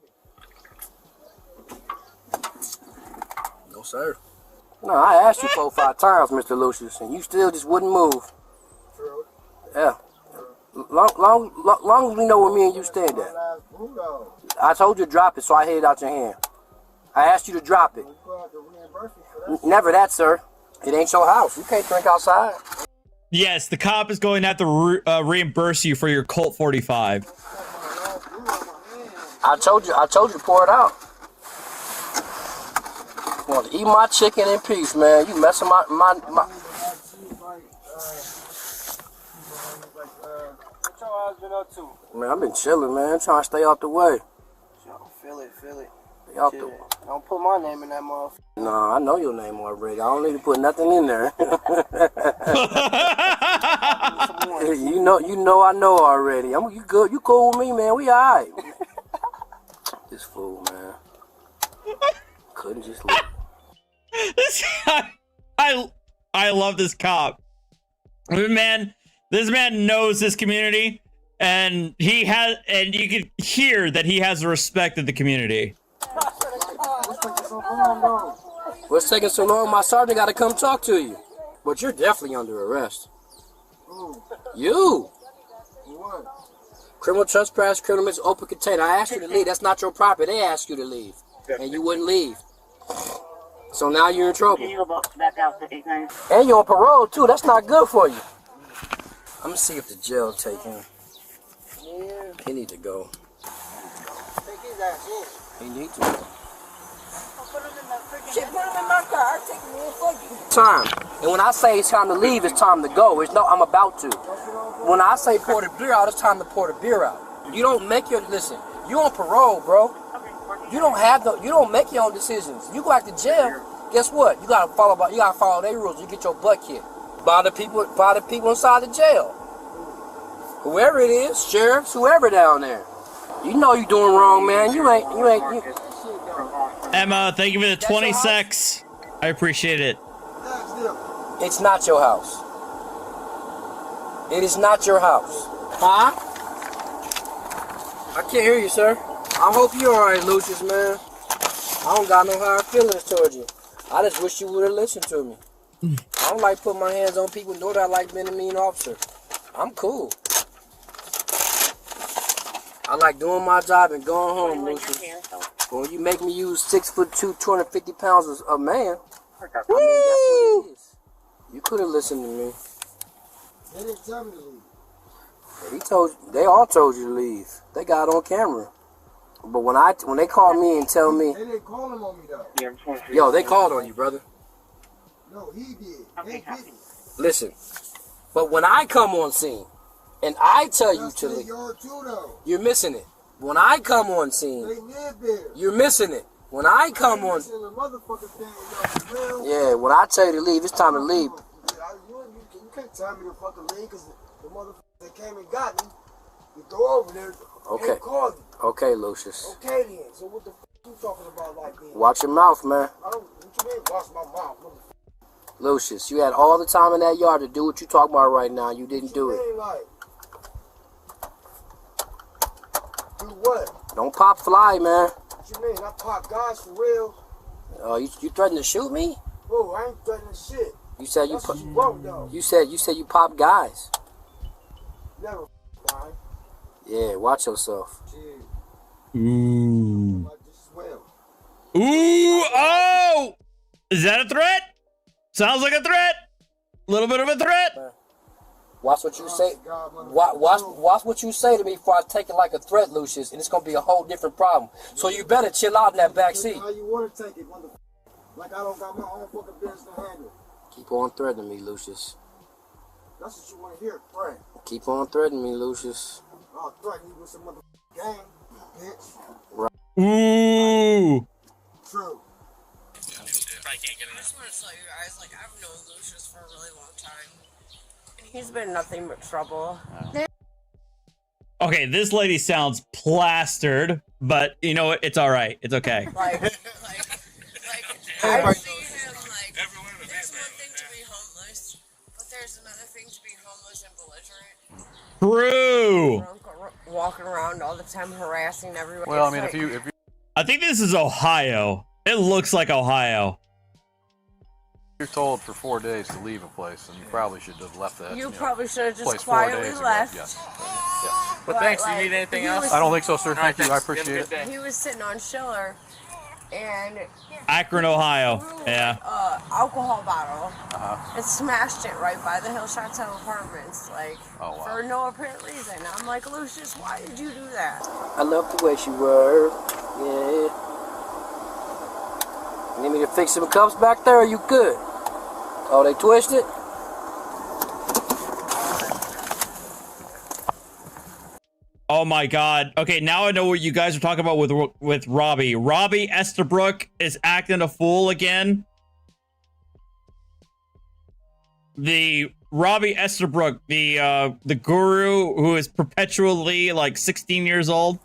No, sir. No, I asked you 4 or 5 times, Mr. Lucius, and you still just wouldn't move. Yeah. Long as we know where me and you stand at. I told you to drop it, so I hid it out your hand. I asked you to drop it. Never that, sir. It ain't your house. You can't drink outside. Yes, the cop is going to have to reimburse you for your Colt 45. I told you to pour it out. You want to eat my chicken in peace, man. You messing my. What your eyes been up to? Man, I've been chilling, man. Trying to stay out the way. Feel it. Stay out the way. Don't put my name in that motherfucker. No, I know your name already. I don't need to put nothing in there. you know I know already. You good? You cool with me, man? We alright. This fool, man. Couldn't just leave. This guy, I love this cop. This man knows this community, and you can hear that he has the respect of the community. What's taking so long? My sergeant got to come talk to you. But you're definitely under arrest. You? Criminal trespass, criminal mis open container. I asked you to leave. That's not your property. They asked you to leave, and you wouldn't leave. So now you're in trouble. And you're on parole too. That's not good for you. I'm gonna see if the jail take him. He need to go. He need to go. Shit, put him in my car. Take me in for you. Time. And when I say it's time to leave, it's time to go. It's no, I'm about to. When I say pour the beer out, it's time to pour the beer out. You don't make your, listen, you on parole, bro. You don't make your own decisions. You go back to jail, guess what? You gotta follow their rules. You get your butt kicked by the people inside the jail. Whoever it is, sheriffs, whoever down there. You know you doing wrong, man. You ain't. Emma, thank you for the 20 secs. I appreciate it. It's not your house. It is not your house. Huh? I can't hear you, sir. I hope you're alright, Lucius, man. I don't got no hard feelings towards you. I just wish you would have listened to me. I don't like putting my hands on people, nor do I like being a mean officer. I'm cool. I like doing my job and going home, Lucius. But when you make me use 6'2", 250 pounds of man, I mean, that's what it is. You could have listened to me. They didn't tell me to leave. They all told you to leave. They got it on camera. But when they called me and tell me, They didn't call him on me though. yo, they called on you, brother. No, he did. They didn't. Listen, but when I come on scene and I tell you to leave, you're missing it. When I come on scene, They live there. you're missing it. When I come on, yeah, when I tell you to leave, it's time to leave. You can't tell me to fucking leave because the motherfuckers that came and got me, you go over there, Okay. and call me. Okay, Lucius. Okay then, so what the fuck you talking about like that? Watch your mouth, man. I don't, what you mean watch my mouth? Motherfucker? Lucius, you had all the time in that yard to do what you talking about right now. You didn't do it. Like, do what? Don't pop fly, man. What you mean? I pop guys for real? You threatened to shoot me? Whoa, I ain't threatening shit. You said you That's pop. what you want, though. You said you pop guys. Never mind. Yeah, watch yourself. Ooh. Ooh, oh! Is that a threat? Sounds like a threat. A little bit of a threat. Watch what you say. Watch what you say to me before I take it like a threat, Lucius, and it's gonna be a whole different problem. So you better chill out in that back seat. How you want to take it, motherfucker? Like I don't got my own fucking business to handle. Keep on threatening me, Lucius. That's what you want to hear, threat. Keep on threatening me, Lucius. I'll threaten you with some motherfucking game, bitch. Right. Ooh. True. I just want to tell you guys, like, I've known Lucius for a really long time. And he's been nothing but trouble. Okay, this lady sounds plastered, but you know what? It's all right. It's okay. Like, I see him, like, there's one thing to be homeless, but there's another thing to be homeless and belligerent. True. Walking around all the time harassing everybody. Well, I mean, if you I think this is Ohio. It looks like Ohio. you're told for 4 days to leave a place, then you probably should have left that. You probably should have just place 4 quietly days ago. left. Yes. But thanks. Do you need anything else? I don't think so, sir. All right, Thank you. I thanks. Have a appreciate good it. day. He was sitting on Schiller and Akron, Ohio. Yeah. alcohol bottle and smashed it right by the Hillshot Hotel Apartments, like, Oh, wow. for no apparent reason. I'm like, Lucius, why did you do that? I love the way she were. Yeah. You need me to fix some cups back there? Or you good? Oh, they twisted? Oh my God. Okay, now I know what you guys are talking about with Robbie. Robbie Estabrook is acting a fool again. The Robbie Estabrook, the guru who is perpetually like 16 years old.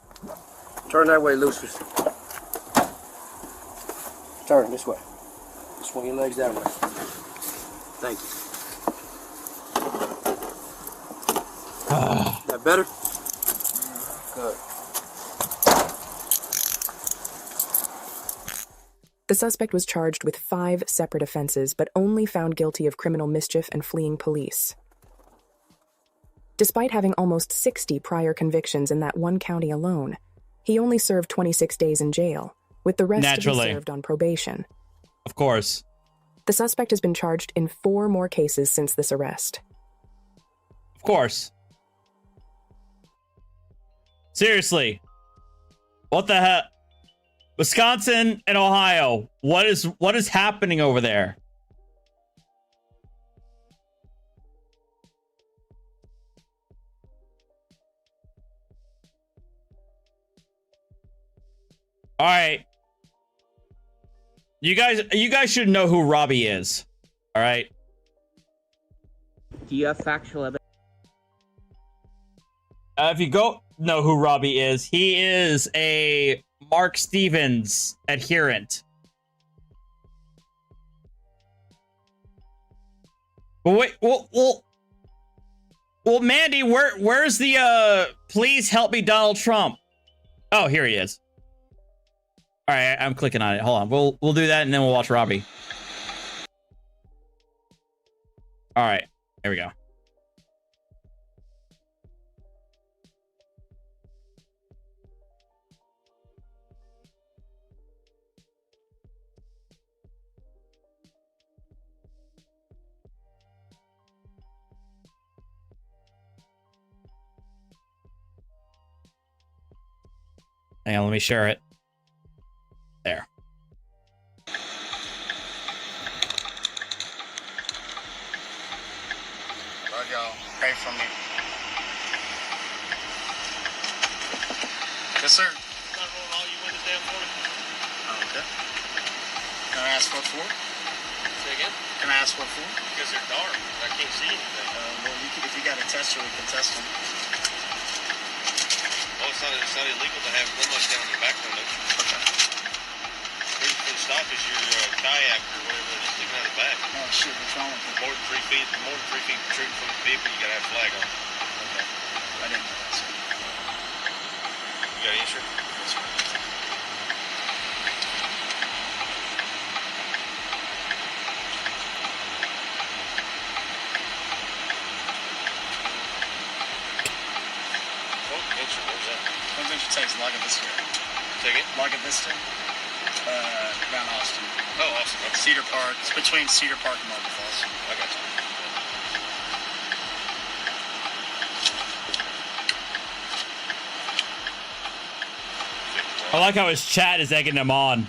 Turn that way, Lucius. Turn this way. Swing your legs that way. Thank you. That better? Good. The suspect was charged with 5 separate offenses, but only found guilty of criminal mischief and fleeing police. Despite having almost 60 prior convictions in that one county alone, he only served 26 days in jail, with the rest to be served on probation. Of course. The suspect has been charged in 4 more cases since this arrest. Of course. Seriously. What the heck? Wisconsin and Ohio. What is happening over there? All right. You guys should know who Robbie is. All right. Do you have factual evidence? If you go know who Robbie is, he is a Mark Stevens adherent. But wait, well, Mandy, where's the please help me Donald Trump? Oh, here he is. All right, I'm clicking on it. Hold on. We'll do that and then we'll watch Robbie. All right, here we go. Hang on, let me share it. There. Love y'all. Pray for me. Yes, sir. Not rolling all you windows down for me. Oh, okay. Can I ask what for? Say again? Can I ask what for? Because they're dark. I can't see anything. Well, if you got a tester, we can test them. Oh, it's not illegal to have windows down in your back window. Okay. The reason for the stop is your kayak or whatever that is sticking out of the back. Oh, shit, what's wrong with it? More than 3 feet protruding from the vehicle, you gotta have a flag on. Okay. I didn't know that, sir. You got an insurance? Yes, sir. Convention takes Log of Vista. Take it? Log of Vista. Down Austin. Oh, Austin. Okay. Cedar Park. It's between Cedar Park and Marble Falls. I got you. I like how his chat is egging him on.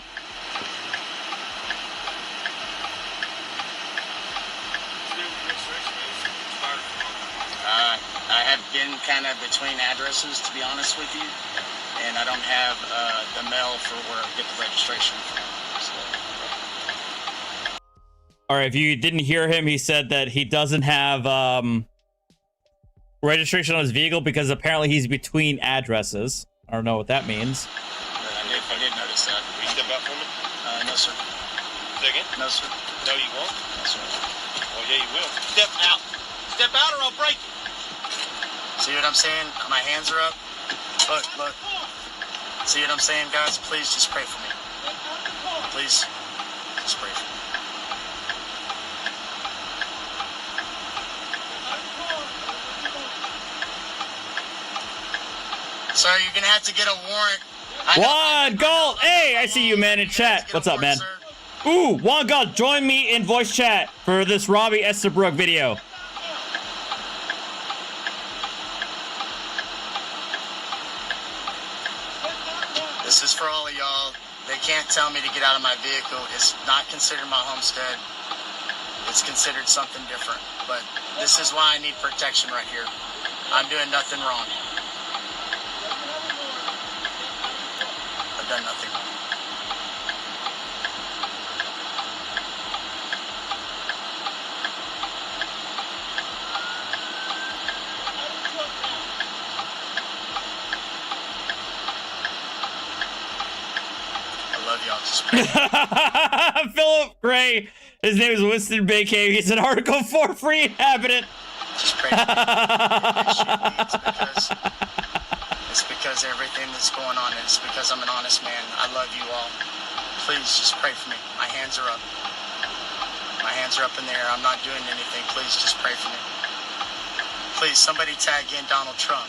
I have been kind of between addresses, to be honest with you, and I don't have the mail for where I get the registration from. So. All right, if you didn't hear him, he said that he doesn't have registration on his vehicle because apparently he's between addresses. I don't know what that means. I did notice that. Will you step out for me? No, sir. Say again? No, sir. No, you won't? No, sir. Oh, yeah, you will. Step out. Step out or I'll break you. See what I'm saying? My hands are up. Look, look. See what I'm saying, guys? Please just pray for me. Please, just pray for me. Sir, you're gonna have to get a warrant. Juan Galt, hey, I see you, man, in chat. What's up, man? Ooh, Juan Galt, join me in voice chat for this Robbie Estabrook video. This is for all of y'all. They can't tell me to get out of my vehicle. It's not considered my homestead. It's considered something different. But this is why I need protection right here. I'm doing nothing wrong. I've done nothing wrong. Philip Gray, his name is Winston Baycave. He's an Article 4 free inhabitant. Just pray for me. It's because everything that's going on, it's because I'm an honest man. I love you all. Please just pray for me. My hands are up. My hands are up in the air. I'm not doing anything. Please just pray for me. please, somebody tag in Donald Trump.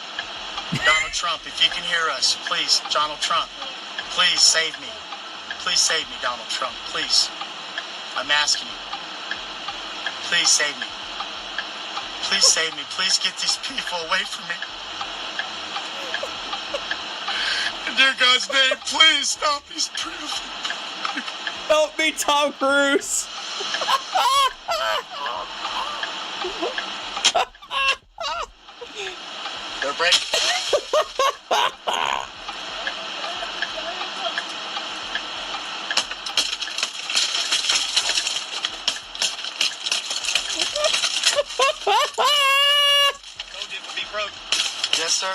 Donald Trump, if you can hear us, please, Donald Trump, please save me. Please save me, Donald Trump, please. I'm asking you. Please save me. Please save me. Please get these people away from me. In dear God's name, please stop these people. Help me, Tom Cruise. They're breaking. Yes, sir.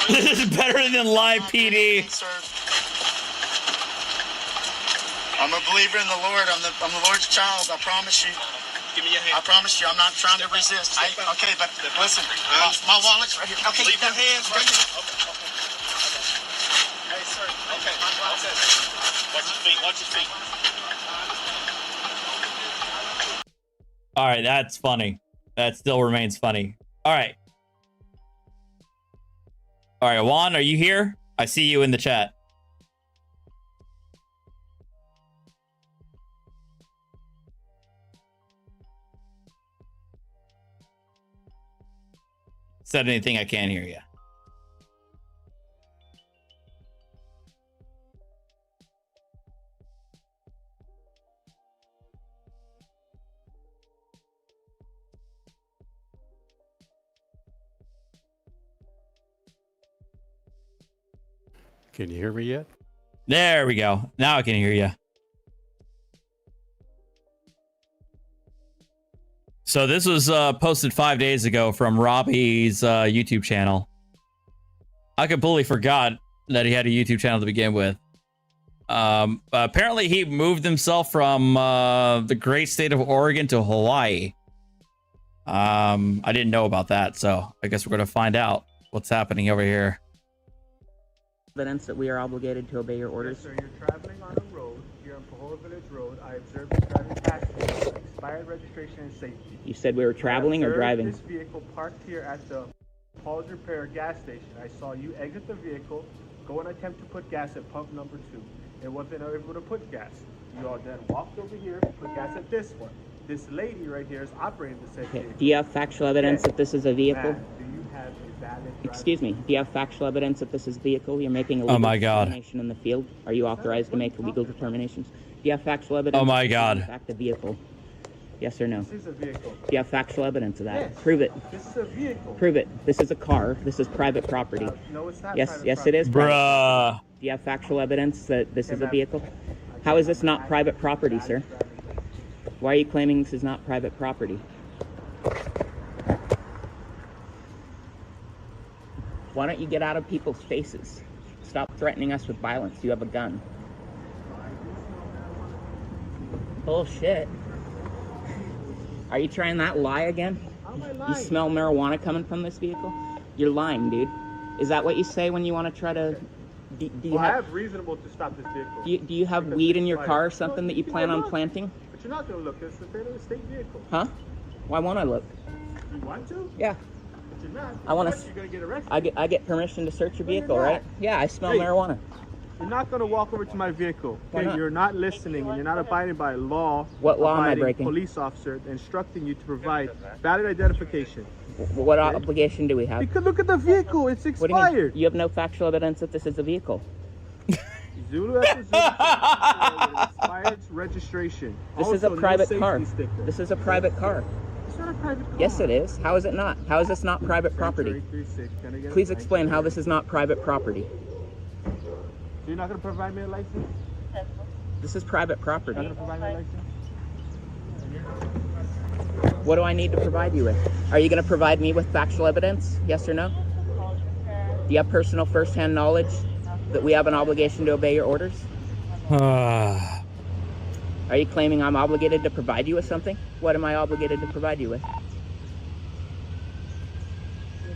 This is better than live PD. I'm a believer in the Lord. I'm the Lord's child. I promise you. Give me your hand. I promise you. I'm not trying to resist. Okay, but listen. My wallet's right here. Okay, leave your hands right here. Hey, sir. Okay. Watch your feet. Watch your feet. All right, that's funny. That still remains funny. All right. All right, Juan, are you here? I see you in the chat. Said anything, I can't hear you. Can you hear me yet? There we go. Now I can hear you. So this was posted 5 days ago from Robbie's YouTube channel. I completely forgot that he had a YouTube channel to begin with. Apparently he moved himself from the great state of Oregon to Hawaii. I didn't know about that, so I guess we're going to find out what's happening over here. Evidence that we are obligated to obey your orders? Yes, sir, you're traveling on a road here on Pahoa Village Road. I observed you driving past me, expired registration and safety. You said we were traveling or driving? This vehicle parked here at the Paul's Repair gas station. I saw you exit the vehicle, go and attempt to put gas at pump number 2. It wasn't able to put gas. You all then walked over here, put gas at this one. This lady right here is operating the said vehicle. Do you have factual evidence that this is a vehicle? Ma'am, do you have a valid Excuse me. Do you have factual evidence that this is a vehicle? You're making a legal determination in the field. Are you authorized to make legal determinations? Do you have factual evidence? Oh my God. In fact, a vehicle. Yes or no? This is a vehicle. Do you have factual evidence of that? Yes. Prove it. This is a vehicle. Prove it. This is a car. This is private property. No, it's not. Yes, private yes, property. it is. Bruh. Do you have factual evidence that this is a vehicle? How is this not private property, sir? Why are you claiming this is not private property? Why don't you get out of people's faces? Stop threatening us with violence. You have a gun. Bullshit. Are you trying that lie again? How am I You lying? smell marijuana coming from this vehicle? You're lying, dude. Is that what you say when you want to try to... Do you Well, I have, have reasonable to stop this vehicle. do you have weed in your car or something that you plan on planting? But you're not going to look. It's a federal state vehicle. Huh? Why won't I look? You want to? Yeah. But you're not. I want You're to... going to get arrested. I get permission to search your No, you're vehicle, not. right? Yeah, I smell Hey, marijuana. You're not going to walk over to my vehicle. Why Okay? not? You're not listening and you're not abiding by law. What law am I abiding breaking? Police officer instructing you to provide valid identification. What obligation do we have? Because look at the vehicle. It's What do you mean? expired. You have no factual evidence that this is a vehicle. Zulu after Zulu. Expired registration. This is Also, a no private safety car. sticker. This is a private car. It's not a private car. Yes, it is. How is it not? How is this not private property? Please explain how this is not private property. So you're not going to provide me a license? This is private property. You're not going to provide me a license? What do I need to provide you with? Are you going to provide me with factual evidence? Yes or no? Do you have personal first-hand knowledge that we have an obligation to obey your orders? Are you claiming I'm obligated to provide you with something? What am I obligated to provide you with?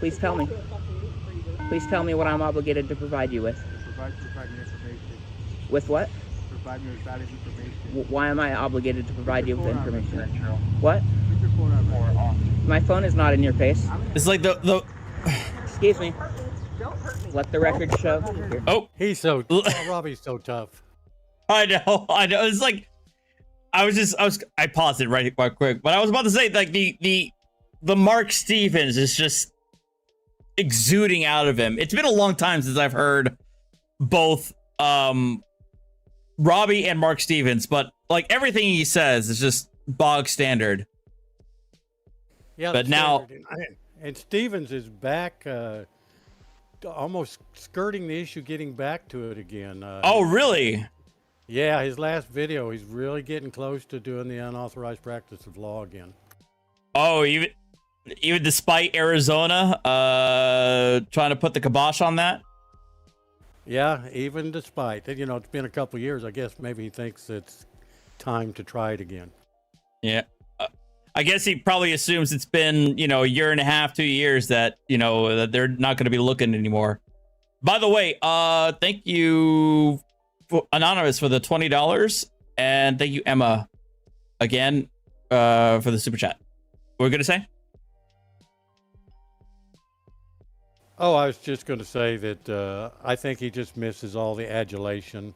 Please tell me. Please tell me what I'm obligated to provide you with. Provide me information. With what? Provide me with valid information. Why am I obligated to provide you with information? What? Keep your phone on. My phone is not in your face. It's like the Excuse me. Let the record show. Here. Oh, he's so Robbie's so tough. I know. It's like I paused it right quick, but I was about to say like the Mark Stevens is just exuding out of him. It's been a long time since I've heard both Robbie and Mark Stevens, but like everything he says is just bog standard. Yeah, but now and Stevens is back, almost skirting the issue, getting back to it again. Oh, really? Yeah, his last video, he's really getting close to doing the unauthorized practice of law again. Oh, even despite Arizona trying to put the kibosh on that? Yeah, even despite, you know, it's been a couple of years. I guess maybe he thinks it's time to try it again. Yeah. I guess he probably assumes it's been, you know, a year and a half, 2 years that, you know, that they're not going to be looking anymore. By the way, thank you, Anonymous, for the $20. And thank you, Emma, again, for the super chat. What were we going to say? Oh, I was just going to say that I think he just misses all the adulation.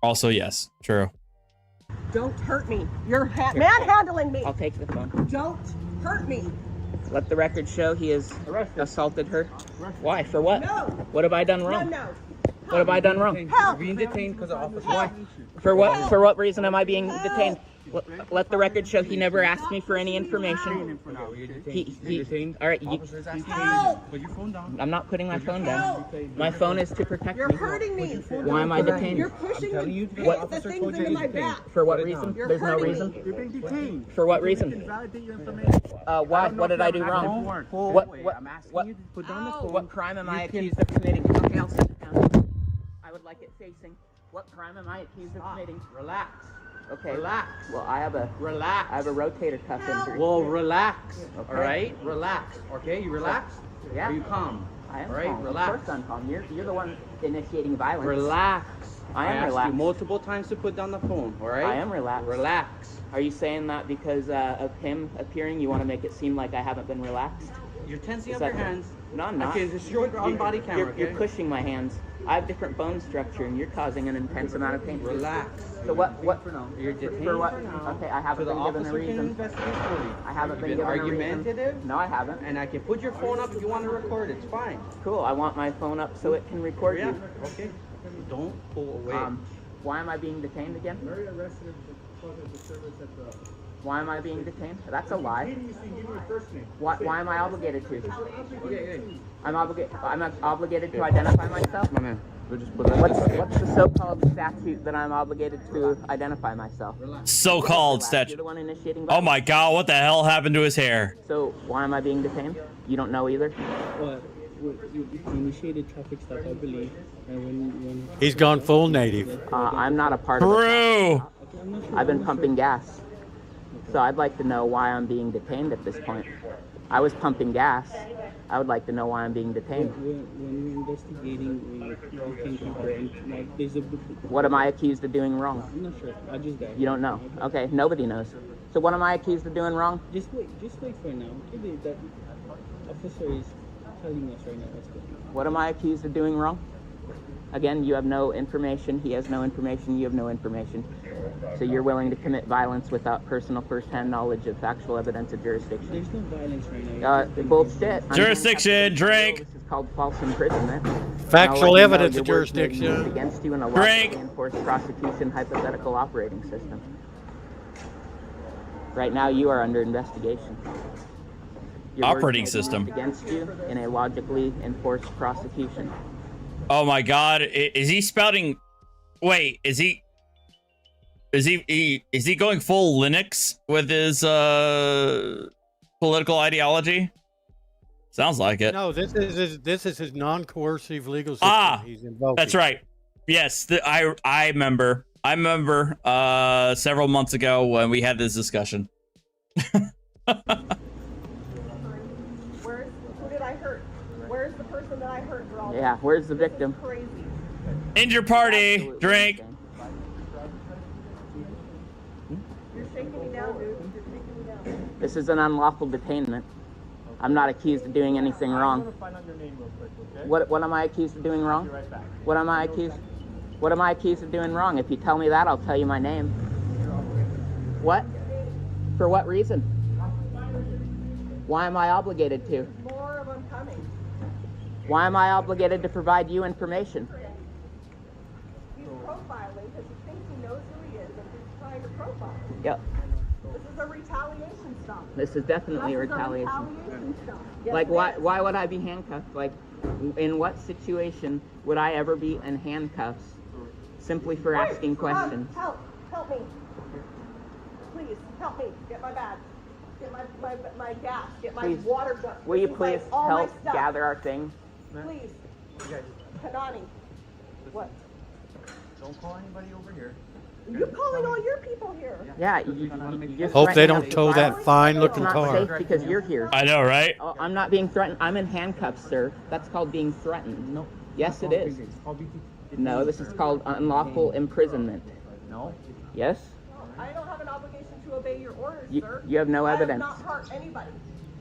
Also, yes, true. Don't hurt me. You're manhandling me. I'll take the phone. Don't hurt me. Let the record show he has assaulted her. Why? For what? No. What have I done wrong? No. What have I done wrong? Help. Being detained because of officer. Why? For what? For what reason am I being detained? Let the record show he never asked me for any information. All right. Put your phone down. I'm not putting my phone down. My phone is to protect You're me. hurting me. Why am I detained? You're pushing the things into my back. For what reason? There's no reason. You're being detained. For what reason? Validate your information. Why? What did I do wrong? What crime am I accused of committing? Okay, I'll sit down. I would like it facing. What crime am I accused of committing? Relax. Okay. Relax. Well, I have a rotator cuff injury. Well, relax. Okay. All right. Relax. Okay. You relax. Yeah. Are you calm? I am all right. calm. Relax. Of course I'm calm. You're the one initiating violence. Relax. I am asked relaxed. you multiple times to put down the phone. All right. I am relaxed. Relax. Are you saying that because of him appearing, you want to make it seem like I haven't been relaxed? You're tensing Is up your that hands. No, I'm not. I can just show it on body camera. You're pushing my hands. I have different bone structure, and you're causing an intense amount of pain. Relax. So what for now? You're detained for what? for now. Okay, I haven't been given a reason. I haven't been given a reason. Argumentative? No, I haven't. And I can put your phone up if you want to record. It's fine. Cool. I want my phone up so it can record you. Okay. Don't pull away. Why am I being detained again? Mary arrested the service at the... Why am I being detained? That's a lie. Why am I obligated to? I'm obligated to identify myself. My man. What's the so-called statute that I'm obligated to identify myself? So-called statute. You're the one initiating Oh my God! What the hell happened to his hair? So why am I being detained? You don't know either. Well, you initiated traffic stop, I believe, and when He's gone full native. I'm not a part of it. I've been pumping gas. So I'd like to know why I'm being detained at this point. I was pumping gas. I would like to know why I'm being detained. When you're investigating, you can compare. Like, there's a... What am I accused of doing wrong? I'm not sure. I just got it. You don't know. Okay, nobody knows. So what am I accused of doing wrong? Just wait for now. Okay, that officer is telling us right now what's going on. What am I accused of doing wrong? Again, you have no information. He has no information. You have no information. So you're willing to commit violence without personal first-hand knowledge of factual evidence of jurisdiction. There's no violence right now. Bullshit. Jurisdiction, drink. This is called false imprisonment. Factual evidence of jurisdiction. Against you in a lawfully enforced prosecution hypothetical operating system. Right now, you are under investigation. Your operating words system against you in a logically enforced prosecution. Oh my God! Is he spouting? Wait, is he going full Linux with his political ideology? Sounds like it. No, this is his non-coercive legal system he's invoking. That's right. Yes, I remember. I remember several months ago when we had this discussion. person that I hurt for all Yeah, this. where's the victim? This is crazy. Injure party. Drink. You're shaking me down, dude. You're shaking me down. This is an unlawful detainment. I'm not accused of doing anything wrong. I'm gonna find out your name real quick, okay? What am I accused of doing wrong? I'll be right back. What am I accused? What am I accused of doing wrong? If you tell me that, I'll tell you my name. What? For what reason? Why am I obligated to? More of them coming. Why am I obligated to provide you information? He's profiling because he thinks he knows who he is and he's trying to profile him. Yep. This is a retaliation stop. This is definitely a This is retaliation. retaliation stop. Yes, Like, it is. why would I be handcuffed? Like, in what situation would I ever be in handcuffs simply for asking questions? Help me. Please, help me. Get my bag. Get my gas. Get my Please. water gun. Will you This is like please all my help stuff. gather our things? Please. Kanani. What? Don't call anybody over here. You're calling all your people here. Yeah, you just Hope they threaten don't us tow with that violence. fine-looking It's car. not safe because you're here. I know, right? Oh, I'm not being threatened. I'm in handcuffs, sir. That's called being threatened. No. Yes, it is. No, this is called unlawful imprisonment. No. Yes? I don't have an obligation to obey your orders, You- sir. you have no evidence. I have not hurt anybody.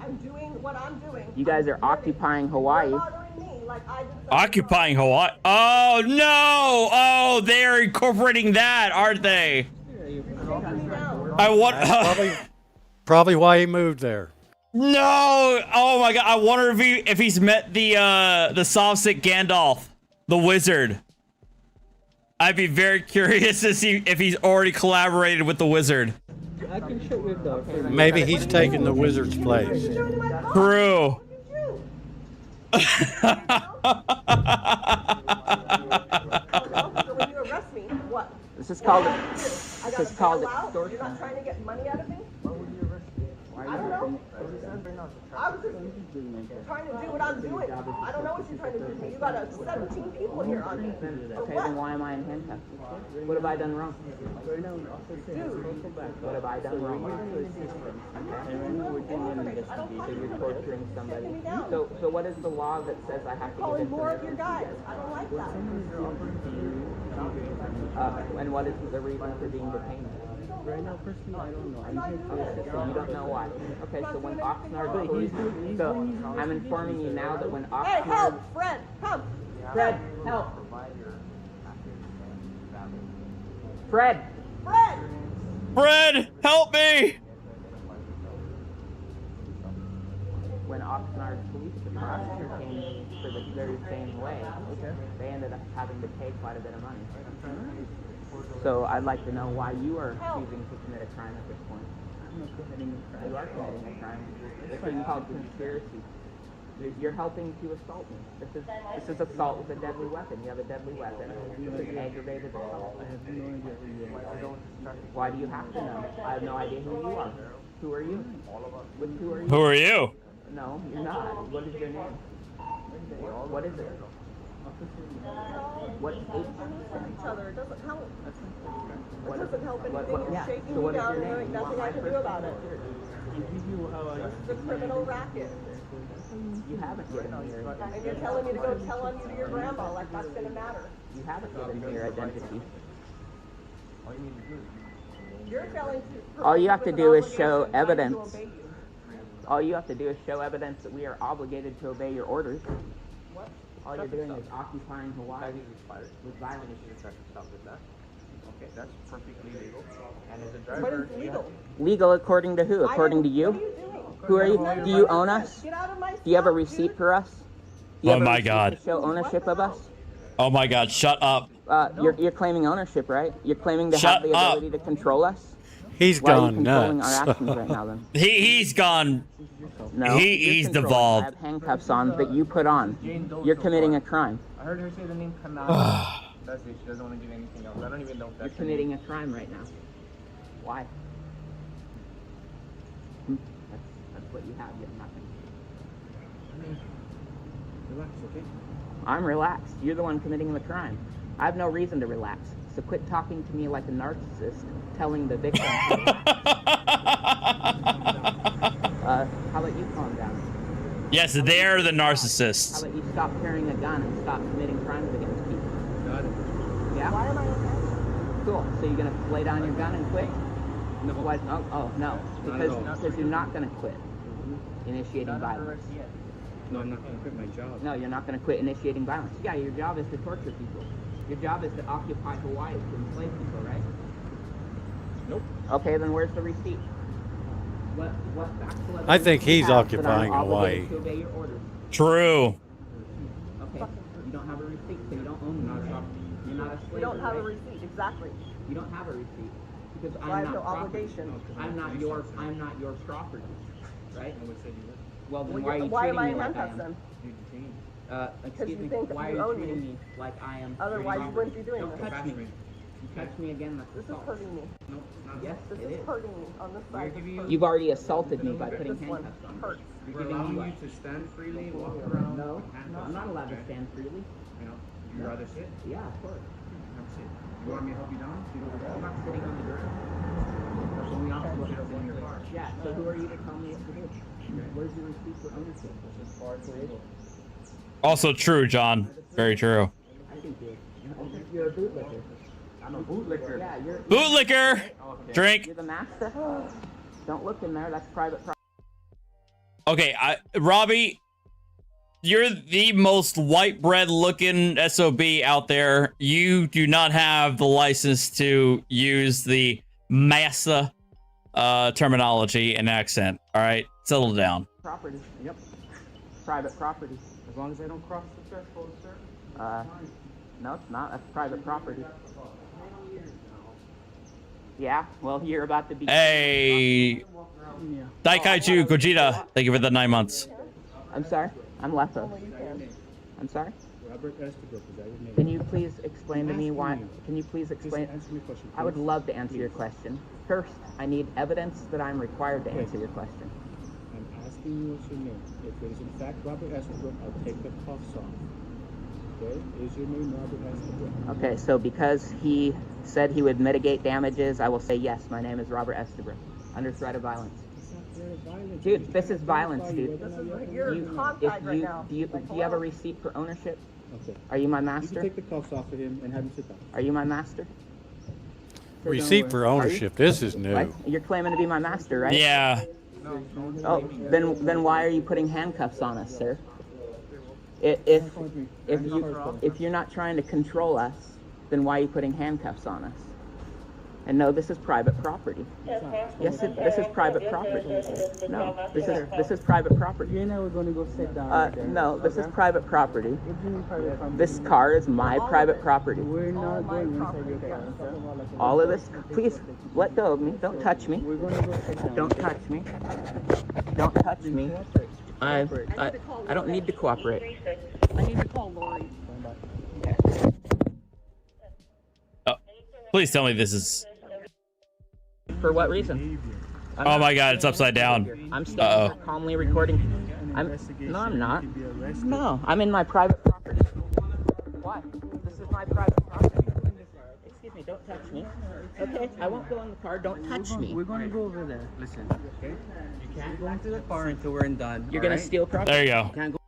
I'm doing what I'm doing. You guys are occupying Hawaii. You're bothering me like I did something Occupying Hawaii. Oh no! Oh, they're incorporating that, aren't they? I want. Probably why he moved there. No! Oh my god! I wonder if he's met the soft-stick Gandalf, the wizard. I'd be very curious to see if he's already collaborated with the wizard. I can shut your door. Maybe he's taking the wizard's place. True. when you arrest me. What? This is called. I This gotta is called bail out? extortion. You're not trying to get money out of me? I don't know. I was just trying to do what I'm doing. I don't know what you're trying to do to me. You got 17 people here on me. Okay, then why am I in handcuffs? What have I done wrong? What have I done wrong? So you're torturing somebody. So what is the law that says I have to give Calling more of information? your guys. I don't like that. And what is the reason for being detained? Right now, personally, I don't know. I'm here for So you don't know why. Okay, so when Oxnard police, so I'm informing you now that when Hey, Oxnard, help! Fred, come! Fred, help! Fred! Fred! Fred, help me! When Oxnard Police Department came for the very same way, they ended up having to pay quite a bit of money. So I'd like to know why you are choosing to commit a crime at this point. I'm not committing a crime. You are committing a crime. This is called conspiracy. You're helping to assault me. This is assault with a deadly weapon. You have a deadly weapon. This is aggravated assault. I have no idea who you are. Why do you have to know? I have no idea who you are. Who are you? Who are you? Who are you? No, you're not. What is your name? What is it? What's H? Each other. It doesn't help. What It doesn't help anything. You're yeah. shaking So what me is down your and name? there's nothing I can do about it. This It's a criminal racket. You haven't given me your And you're telling me to go tell on you to your grandma like that's going to matter. You haven't given me your identity. You're telling to... All you have to with an do is obligation show to evidence. obey you. All you have to do is show evidence that we are obligated to obey your orders. What? All you're doing is occupying Hawaii with violence. Okay, that's perfectly legal. And as a What driver, is legal? Legal according to who? According to you? Who are you? Do you own us? Get out of my Do you have a receipt for us? Do you Oh have a my receipt God. to show ownership of us? Oh my god, shut up. You're claiming ownership, right? You're claiming to Shut have the up. ability to control us? He's Why are you gone controlling nuts. our actions right now then? He's gone. No, He's you're controlling. devolved. I have handcuffs on that you put on. You're committing a crime. I heard her say the name Kanani. That's it. She doesn't want to give anything else. I don't even know if You're that's committing a crime right now. Why? That's what you have. You have nothing. Relax, okay? I'm relaxed. You're the one committing the crime. I have no reason to relax. So quit talking to me like a narcissist, telling the victim to relax. How about you calm down? Yes, they're the How narcissists. about you stop carrying a gun and stop committing crimes against people? Yeah? Why am I okay? Cool. So you're gonna lay down your gun and quit? No. What? Oh, no. Because you're not gonna quit initiating violence. No, I'm not going to quit my job. No, you're not gonna quit initiating violence. Yeah, your job is to torture people. Your job is to occupy Hawaii, to enslave people, right? Nope. Okay, then where's the receipt? What factual evidence I think do you he's have that I'm occupying obligated Hawaii. to obey your orders? True. Okay, you don't have a receipt, so you don't own the property. You're not a slave. You don't have a right? receipt, exactly. You don't have a receipt because So I I'm have not no property. obligation. I'm not your property, right? Well, then Well, why are you why am treating I me in like I handcuffs am? then? Excuse you me. think Why you are you own treating me. me like I am? Otherwise, you wouldn't be doing Don't this. touch me. You touch me again, that's This is assault. hurting me. No, Yes, this it is is. hurting me on this side. This hurts. You've already assaulted me by putting This one handcuffs on me. hurts. You're We're giving me allowing what? you to stand freely, walk around. No, handcuffs, I'm not allowed to okay? stand freely. You know, you'd rather sit? Yeah, of course. I'm sit. You want me to help you down? I'm not sitting on the dirt. So we also look up in your car. Yeah, so who are you to tell me what to do? Where's your receipt for ownership? This is far too. Also true, John. Very true. I think you're a bootlicker. I'm a bootlicker. Yeah, you're Bootlicker. Drink. You're the master. Don't look in there. That's private property. Okay, Robbie, you're the most white bread looking SOB out there. You do not have the license to use the massa terminology and accent. All right, settle down. Property. Yep. Private property. As long as I don't cross the threshold, sir. No, it's not. That's private property. Yeah, well, you're about to be. Hey, Daikaiju Gogeta, thank you for the 9 months. I'm sorry. I'm Lepo. I'm sorry. Robert Estabrook, is that your name? Can you please explain to me why? Can you please explain? Answer my question. I would love to answer your question. First, I need evidence that I'm required to answer your question. I'm asking you what's your name. If it is in fact Robert Estabrook, I'll take the cuffs off. Okay? Is your name Robert Estabrook? Okay, so because he said he would mitigate damages, I will say yes, my name is Robert Estabrook. Under threat of violence. Dude, this is violence, dude. This is you're contact right now. Do you have a receipt for ownership? Okay. Are you my You master? can take the cuffs off of him and have him sit down. Are you my master? Receipt for ownership. This is new. What? You're claiming to be my master, right? Yeah. Oh, then why are you putting handcuffs on us, sir? If you're not trying to control us, then why are you puting handcuffs on us? And no, this is private property. Yes, this is private property. No, this is private property. You and I were going to go sit down. Right there. No, this is private property. What do you mean private property? This car is my private property. We're not going inside your car, sir. All of this, please let go of me. Don't touch me. We're going to go sit down. Don't touch me. Don't touch me. I don't need to cooperate. I need to call Lori. Please tell me this is. For what reason? Oh my God, it's upside down. I'm standing here calmly recording. No, I'm not. No, I'm in my private property. Why? This is my private property. Excuse me, don't touch me. Okay, I won't go in the car. Don't touch me. We're going to go over there. Listen, okay? You can't go into the car until we're done. You're gonna steal property. There you go. Can't go.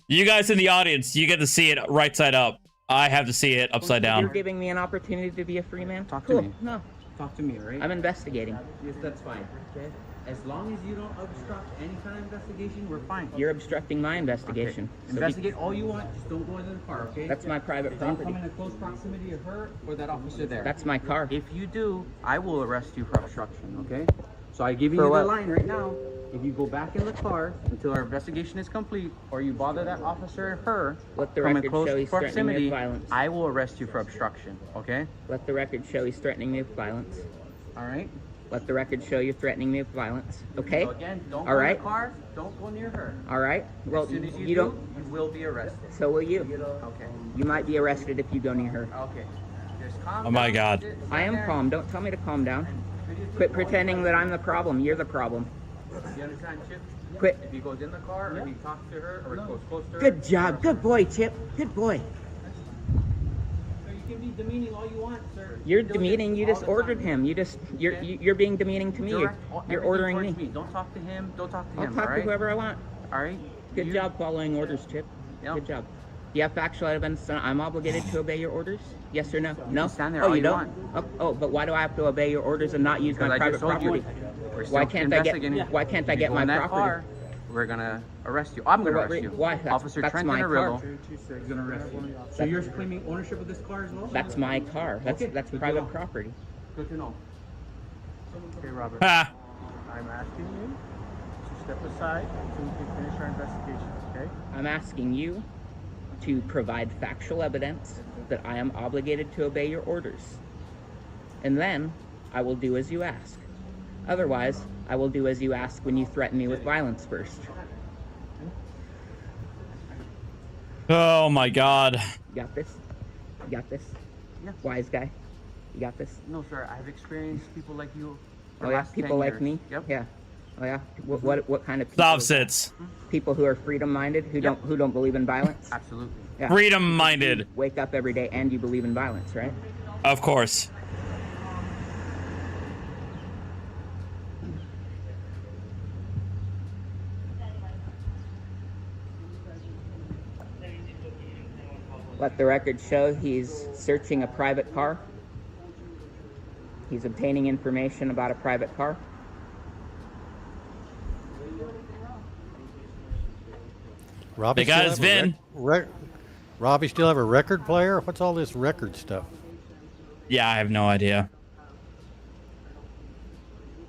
You guys in the audience, you get to see it right side up. I have to see it upside You're down. giving me an opportunity to be a free man? Talk to me. No, Talk to me, all right? I'm investigating. Yes, that's fine. Okay? As long as you don't obstruct any kind of investigation, we're fine. You're obstructing my investigation. Okay. Investigate all you want, just don't go into the car, okay? That's my private Don't property. come in a close proximity of her or that officer there. That's my car. If you do, I will arrest you for obstruction, okay? So I'm giving For you what? the line right now. If you go back in the car until our investigation is complete, or you bother that officer or her Let the from a record close show he's threatening me proximity, with violence. I will arrest you for obstruction, okay? Let the record show he's threatening me with violence. All right? Let the record show you're threatening me with violence. Okay? So again, don't All go in right. the car, don't go near her. All right. Well, As soon as you don't. you will be arrested. So will you. Okay. You might be arrested if you go near her. Okay. Just calm Oh my down. God. Sit I am there. calm. Don't tell me to calm down. Quit pretending that I'm the problem. You're the problem. You understand, Chip? Quit. If he goes in the car, or he talks to her, or he goes close to her. Good job. Good boy, Chip. Good boy. So you can be demeaning all you want, sir. You're Do demeaning. this You all just the ordered time. him. You're being demeaning to me. Direct You're everything ordering towards me. Don't talk to him. Don't talk to I'll him. talk all to right? whoever I want. All right. Good job following orders, Chip. Good job. Do you have factual evidence that I'm obligated to obey your orders? Yes or no? No? Stand there oh, all you you don't? Oh, but why do I have to obey your orders and not use my private property? Why can't I get my property? Car, we're gonna arrest you. I'm gonna arrest you. Why? Officer that's Trenton my Arillo. car. He's gonna arrest you. So you're claiming ownership of this car as well? That's my car. That's private property. Good to know. Okay, Robert. Ah. I'm asking you to step aside until we can finish our investigation, okay? I'm asking you to provide factual evidence that I am obligated to obey your orders. And then I will do as you ask. Otherwise, I will do as you ask when you threaten me with violence first. Oh my God. You got this? You got this? Yeah. Wise guy? You got this? No, sir. I've experienced people like you. For Oh the yeah, last people 10 like years. me? Yep. Yeah. Oh yeah. What kind of people? Stop sits. People who are freedom-minded, who don't believe in violence? Absolutely. Yeah. Freedom-minded. You wake up every day and you believe in violence, right? Of course. Let the record show he's searching a private car. He's obtaining information about a private car. Robbie They got his VIN. Robbie still have a record player? What's all this record stuff? Yeah, I have no idea.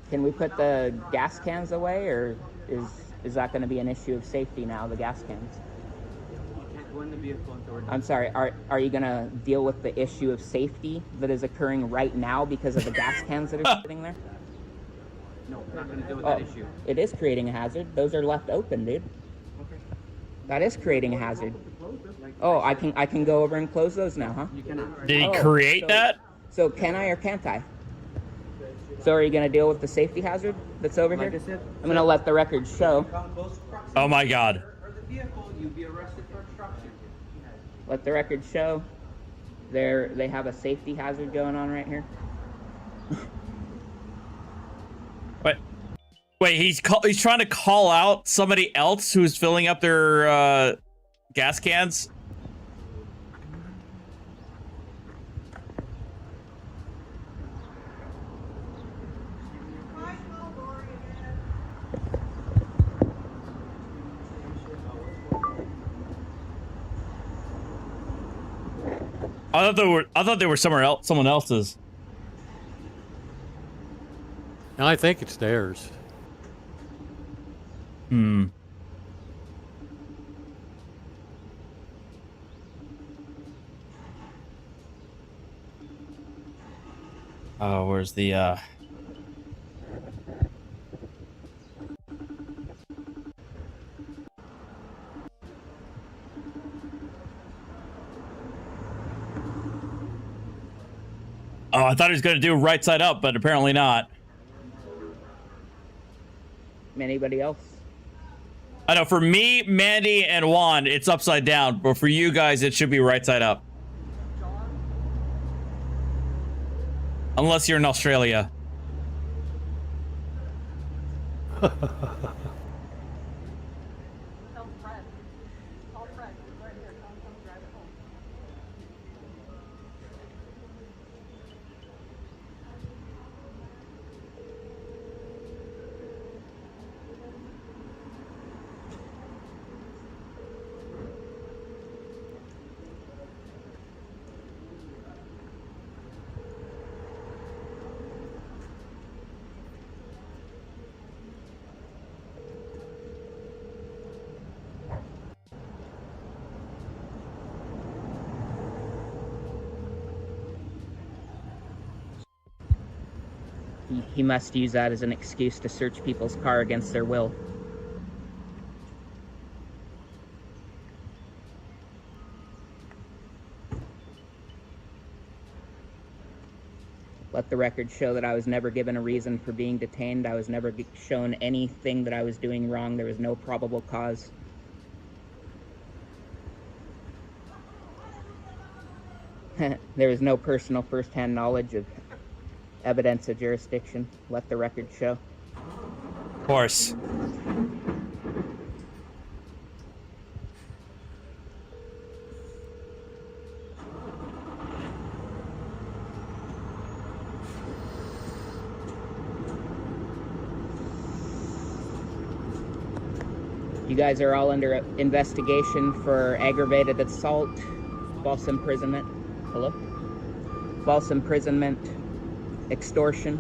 Can we put the gas cans away, or is that going to be an issue of safety now, the gas cans? Go in the vehicle until we're done. I'm sorry, are you going to deal with the issue of safety that is occurring right now because of the gas cans that are sitting there? No, we're not going to deal with that issue. It is creating a hazard. Those are left open, dude. That is creating a hazard. Oh, I can go over and close those now, huh? You cannot. Did he create that? So can I or can't I? So are you going to deal with the safety hazard that's over here? I'm going to let the record show. Oh my God. You'll be arrested for obstruction. Let the record show. They have a safety hazard going on right here. Wait, he's trying to call out somebody else who's filling up their gas cans. I thought they were somewhere else, someone else's. I think it's theirs. Hmm. Oh, where's the Oh, I thought he was going to do right side up, but apparently not. Anybody else? I know for me, Mandy, and Juan, it's upside down, but for you guys, it should be right side up. Unless you're in Australia. He must use that as an excuse to search people's car against their will. Let the record show that I was never given a reason for being detained. I was never shown anything that I was doing wrong. There was no probable cause. There was no personal first-hand knowledge of evidence of jurisdiction. Let the record show. Of course. You guys are all under investigation for aggravated assault, false imprisonment. Hello? False imprisonment, extortion.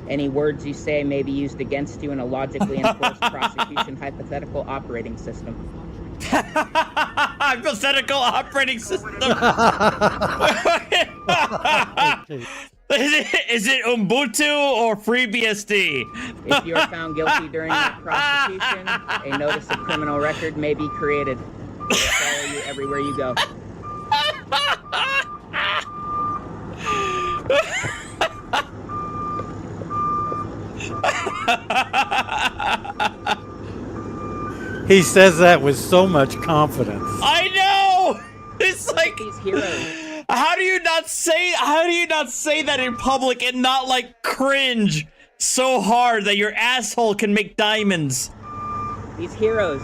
Any words you say may be used against you in a logically enforced prosecution hypothetical operating system. Hypothetical operating system. Is it Ubuntu or FreeBSD? If you are found guilty during that prosecution, a notice of criminal record may be created. It will follow you everywhere you go. He says that with so much confidence. I know. It's like these heroes. How do you not say that in public and not like cringe so hard that your asshole can make diamonds? These heroes.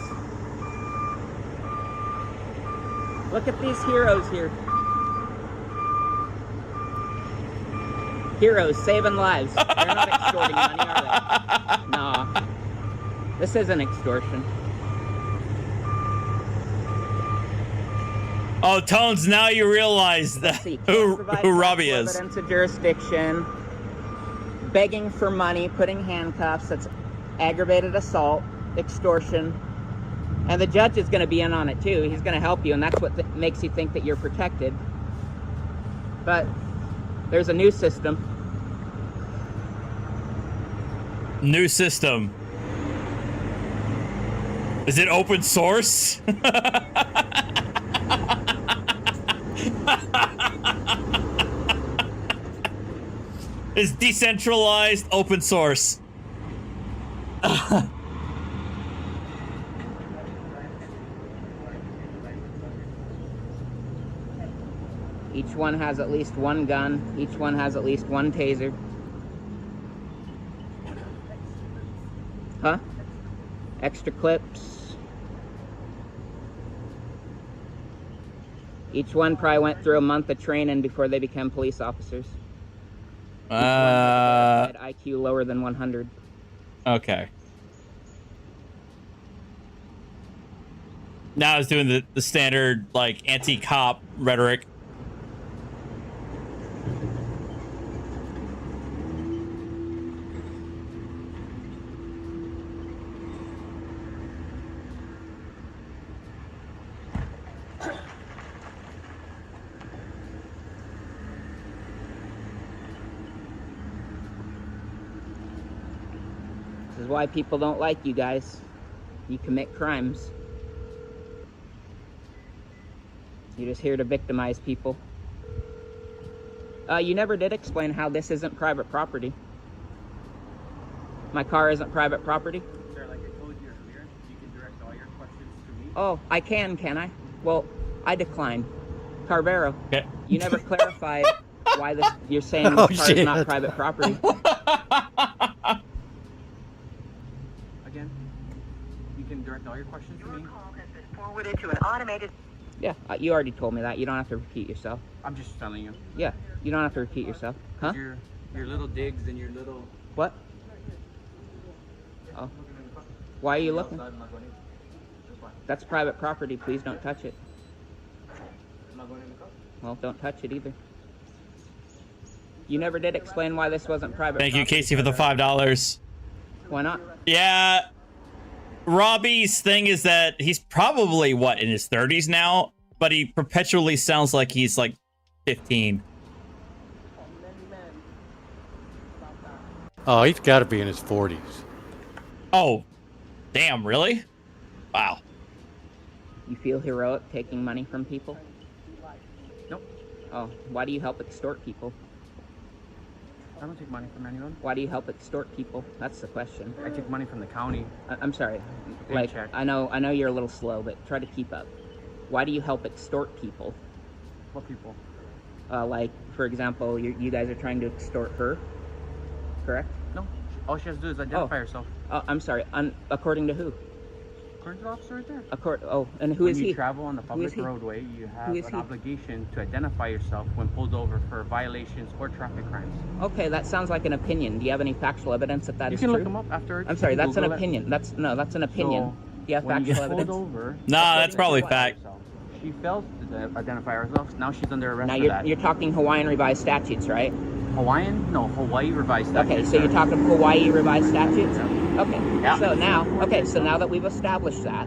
Look at these heroes here. Heroes saving lives. They're not extorting money, are they? Nah. This isn't extortion. Oh, Tones, now you realize that who Robbie is. Evidence of jurisdiction, begging for money, putting handcuffs, that's aggravated assault, extortion. And the judge is going to be in on it too. He's going to help you, and that's what makes you think that you're protected. But there's a new system. New system. Is it open source? It's decentralized open source. Each one has at least one gun. Each one has at least one taser. Huh? Extra clips. Each one probably went through a month of training before they became police officers. Had IQ lower than 100. Okay. Now it's doing the standard like anti-cop rhetoric. This is why people don't like you guys. You commit crimes. You're just here to victimize people. You never did explain how this isn't private property. My car isn't private property? Sir, like I told you earlier, you can direct all your questions to me. Oh, I can I? Well, I decline. Carvero, okay. You never clarified why this. You're saying this car is not private property. Again, you can direct all your questions to me. Forwarded to an automated. Yeah, you already told me that. You don't have to repeat yourself. I'm just telling you. Yeah, you don't have to repeat yourself. Huh? Your little digs and your little... What? Oh. Why are you looking? That's private property. Please don't touch it. Well, don't touch it either. You never did explain why this wasn't private Thank you, property. Casey, for the $5. Why not? Yeah. Robbie's thing is that he's probably, what, in his 30s now? But he perpetually sounds like he's like 15. Oh, he's got to be in his 40s. Oh, damn, really? Wow. You feel heroic taking money from people? Nope. Oh, why do you help extort people? I don't take money from anyone. Why do you help extort people? That's the question. I take money from the county. I'm sorry. Like, I know you're a little slow, but try to keep up. Why do you help extort people? What people? Like, for example, you guys are trying to extort her, correct? No. All she has to do is identify herself. Oh, I'm sorry. According to who? correctional officer right there. And who is When he? you travel on the public roadway, you have an obligation to identify yourself when pulled over for violations or traffic crimes. Okay, that sounds like an opinion. Do you have any factual evidence that that is You true? can look them up afterwards. I'm sorry, that's an Google it. opinion. That's an opinion. So, Do you have when factual you get evidence? pulled over, Nah, that's probably fact. She fails to identify herself. Now she's under arrest Now for that. you're talking Hawaiian revised statutes, right? Hawaiian? No, Hawaii revised statutes. Okay, so you're talking Hawaii revised statutes? Okay. Yeah. So now that we've established that,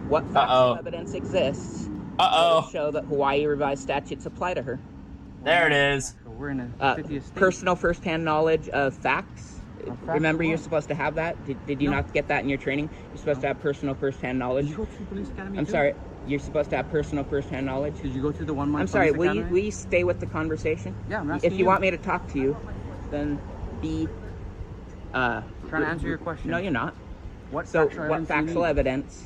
what factual evidence exists to show that Hawaii revised statutes apply to her? There it is. So we're in a 50th state. Personal first-hand knowledge of facts. Remember, you're supposed to have that. Did you not get that in your training? You're supposed to have personal first-hand knowledge. Did you go to police academy? I'm sorry. You're supposed to have personal first-hand knowledge. Did you go to the 1 month? I'm sorry. police Will academy? you stay with the conversation? Yeah, I'm asking If you want me to talk to you, then be. Trying to answer your question. No, you're not. What So, factual what evidence do you factual need? evidence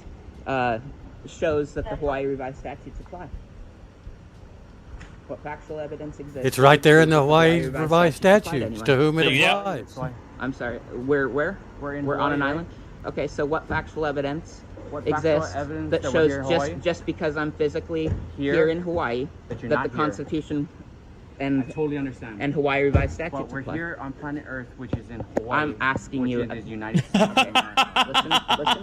shows that the Hawaii revised statutes apply? What factual evidence exists? It's right there in the that Hawaii revised apply to statutes anyone? to whom it applies. I'm sorry. Where? We're in We're on an Hawaii, island. Okay, so what factual evidence What factual exists evidence that that we're shows here in Hawaii? just because I'm physically Here? here in Hawaii That you're that not the here. Constitution and I totally understand. and Hawaii revised statutes But we're apply? here on planet Earth, which is in Hawaii. I'm asking which you. is the United States of America. Listen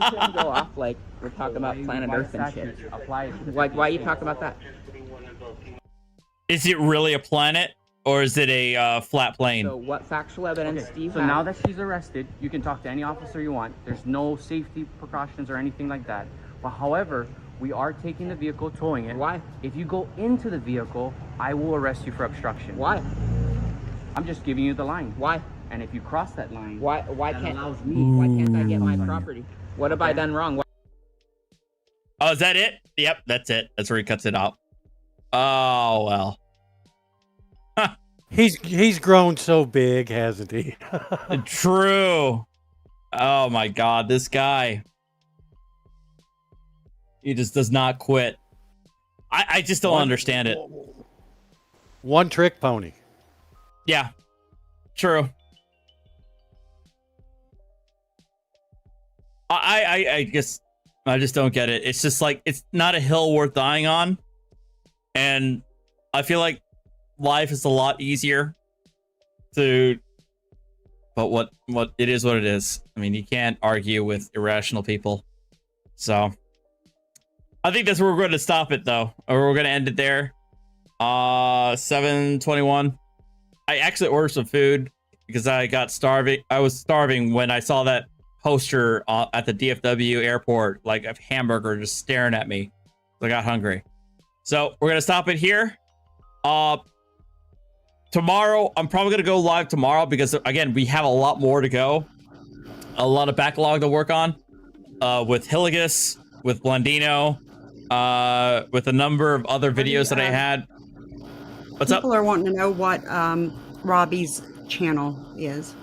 to him go off like we're talking about Hawaii planet revised Earth and shit. statutes apply to the Like, why are you 50 talking about that? Is it really a planet or is it a flat plane? So, what factual evidence do you So have? now that she's arrested, you can talk to any officer you want. There's no safety precautions or anything like that. But however, we are taking the vehicle, towing it. Why? If you go into the vehicle, I will arrest you for obstruction. Why? I'm just giving you the line. Why? And if you cross that line, Why that can't allows me. why can't I get my property? What have I done wrong? Oh, is that it? Yep, that's it. That's where he cuts it out. Oh well. He's grown so big, hasn't he? True. Oh my God, this guy. He just does not quit. I just don't understand it. One trick pony. Yeah, true. I guess I just don't get it. It's just like it's not a hill worth dying on, and I feel like life is a lot easier to. But what it is what it is. I mean, you can't argue with irrational people. So I think that's where we're going to stop it, though, or we're going to end it there. 7:21. I actually ordered some food because I got starving. I was starving when I saw that poster at the DFW airport, like a hamburger just staring at me. I got hungry. So we're going to stop it here. Tomorrow, I'm probably going to go live tomorrow because, again, we have a lot more to go. A lot of backlog to work on with Hiligus, with Blondino, with a number of other videos that I had. What's up? People are wanting to know what Robbie's channel is.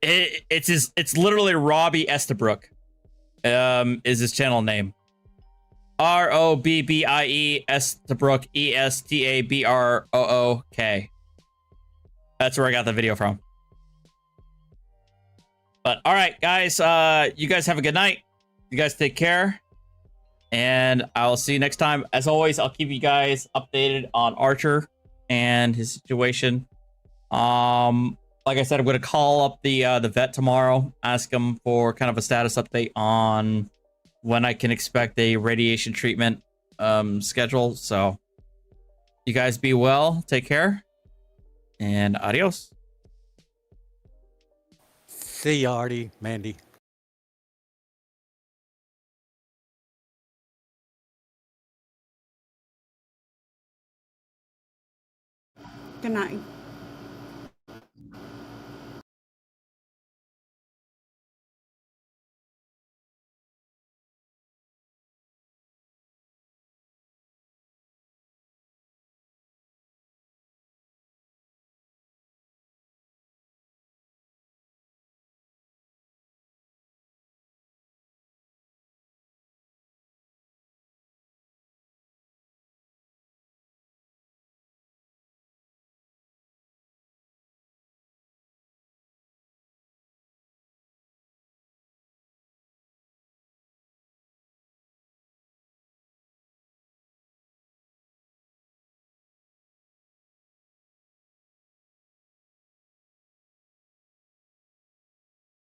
It's literally Robbie Estabrook. Is his channel name. ROBBIE Estabrook ESTABROOK. That's where I got the video from. But all right, guys, you guys have a good night. You guys take care. And I'll see you next time. As always, I'll keep you guys updated on Archer and his situation. Like I said, I'm going to call up the vet tomorrow, ask him for kind of a status update on when I can expect a radiation treatment schedule. So you guys be well, take care, and adios. See ya, Artie, Mandy. Good night.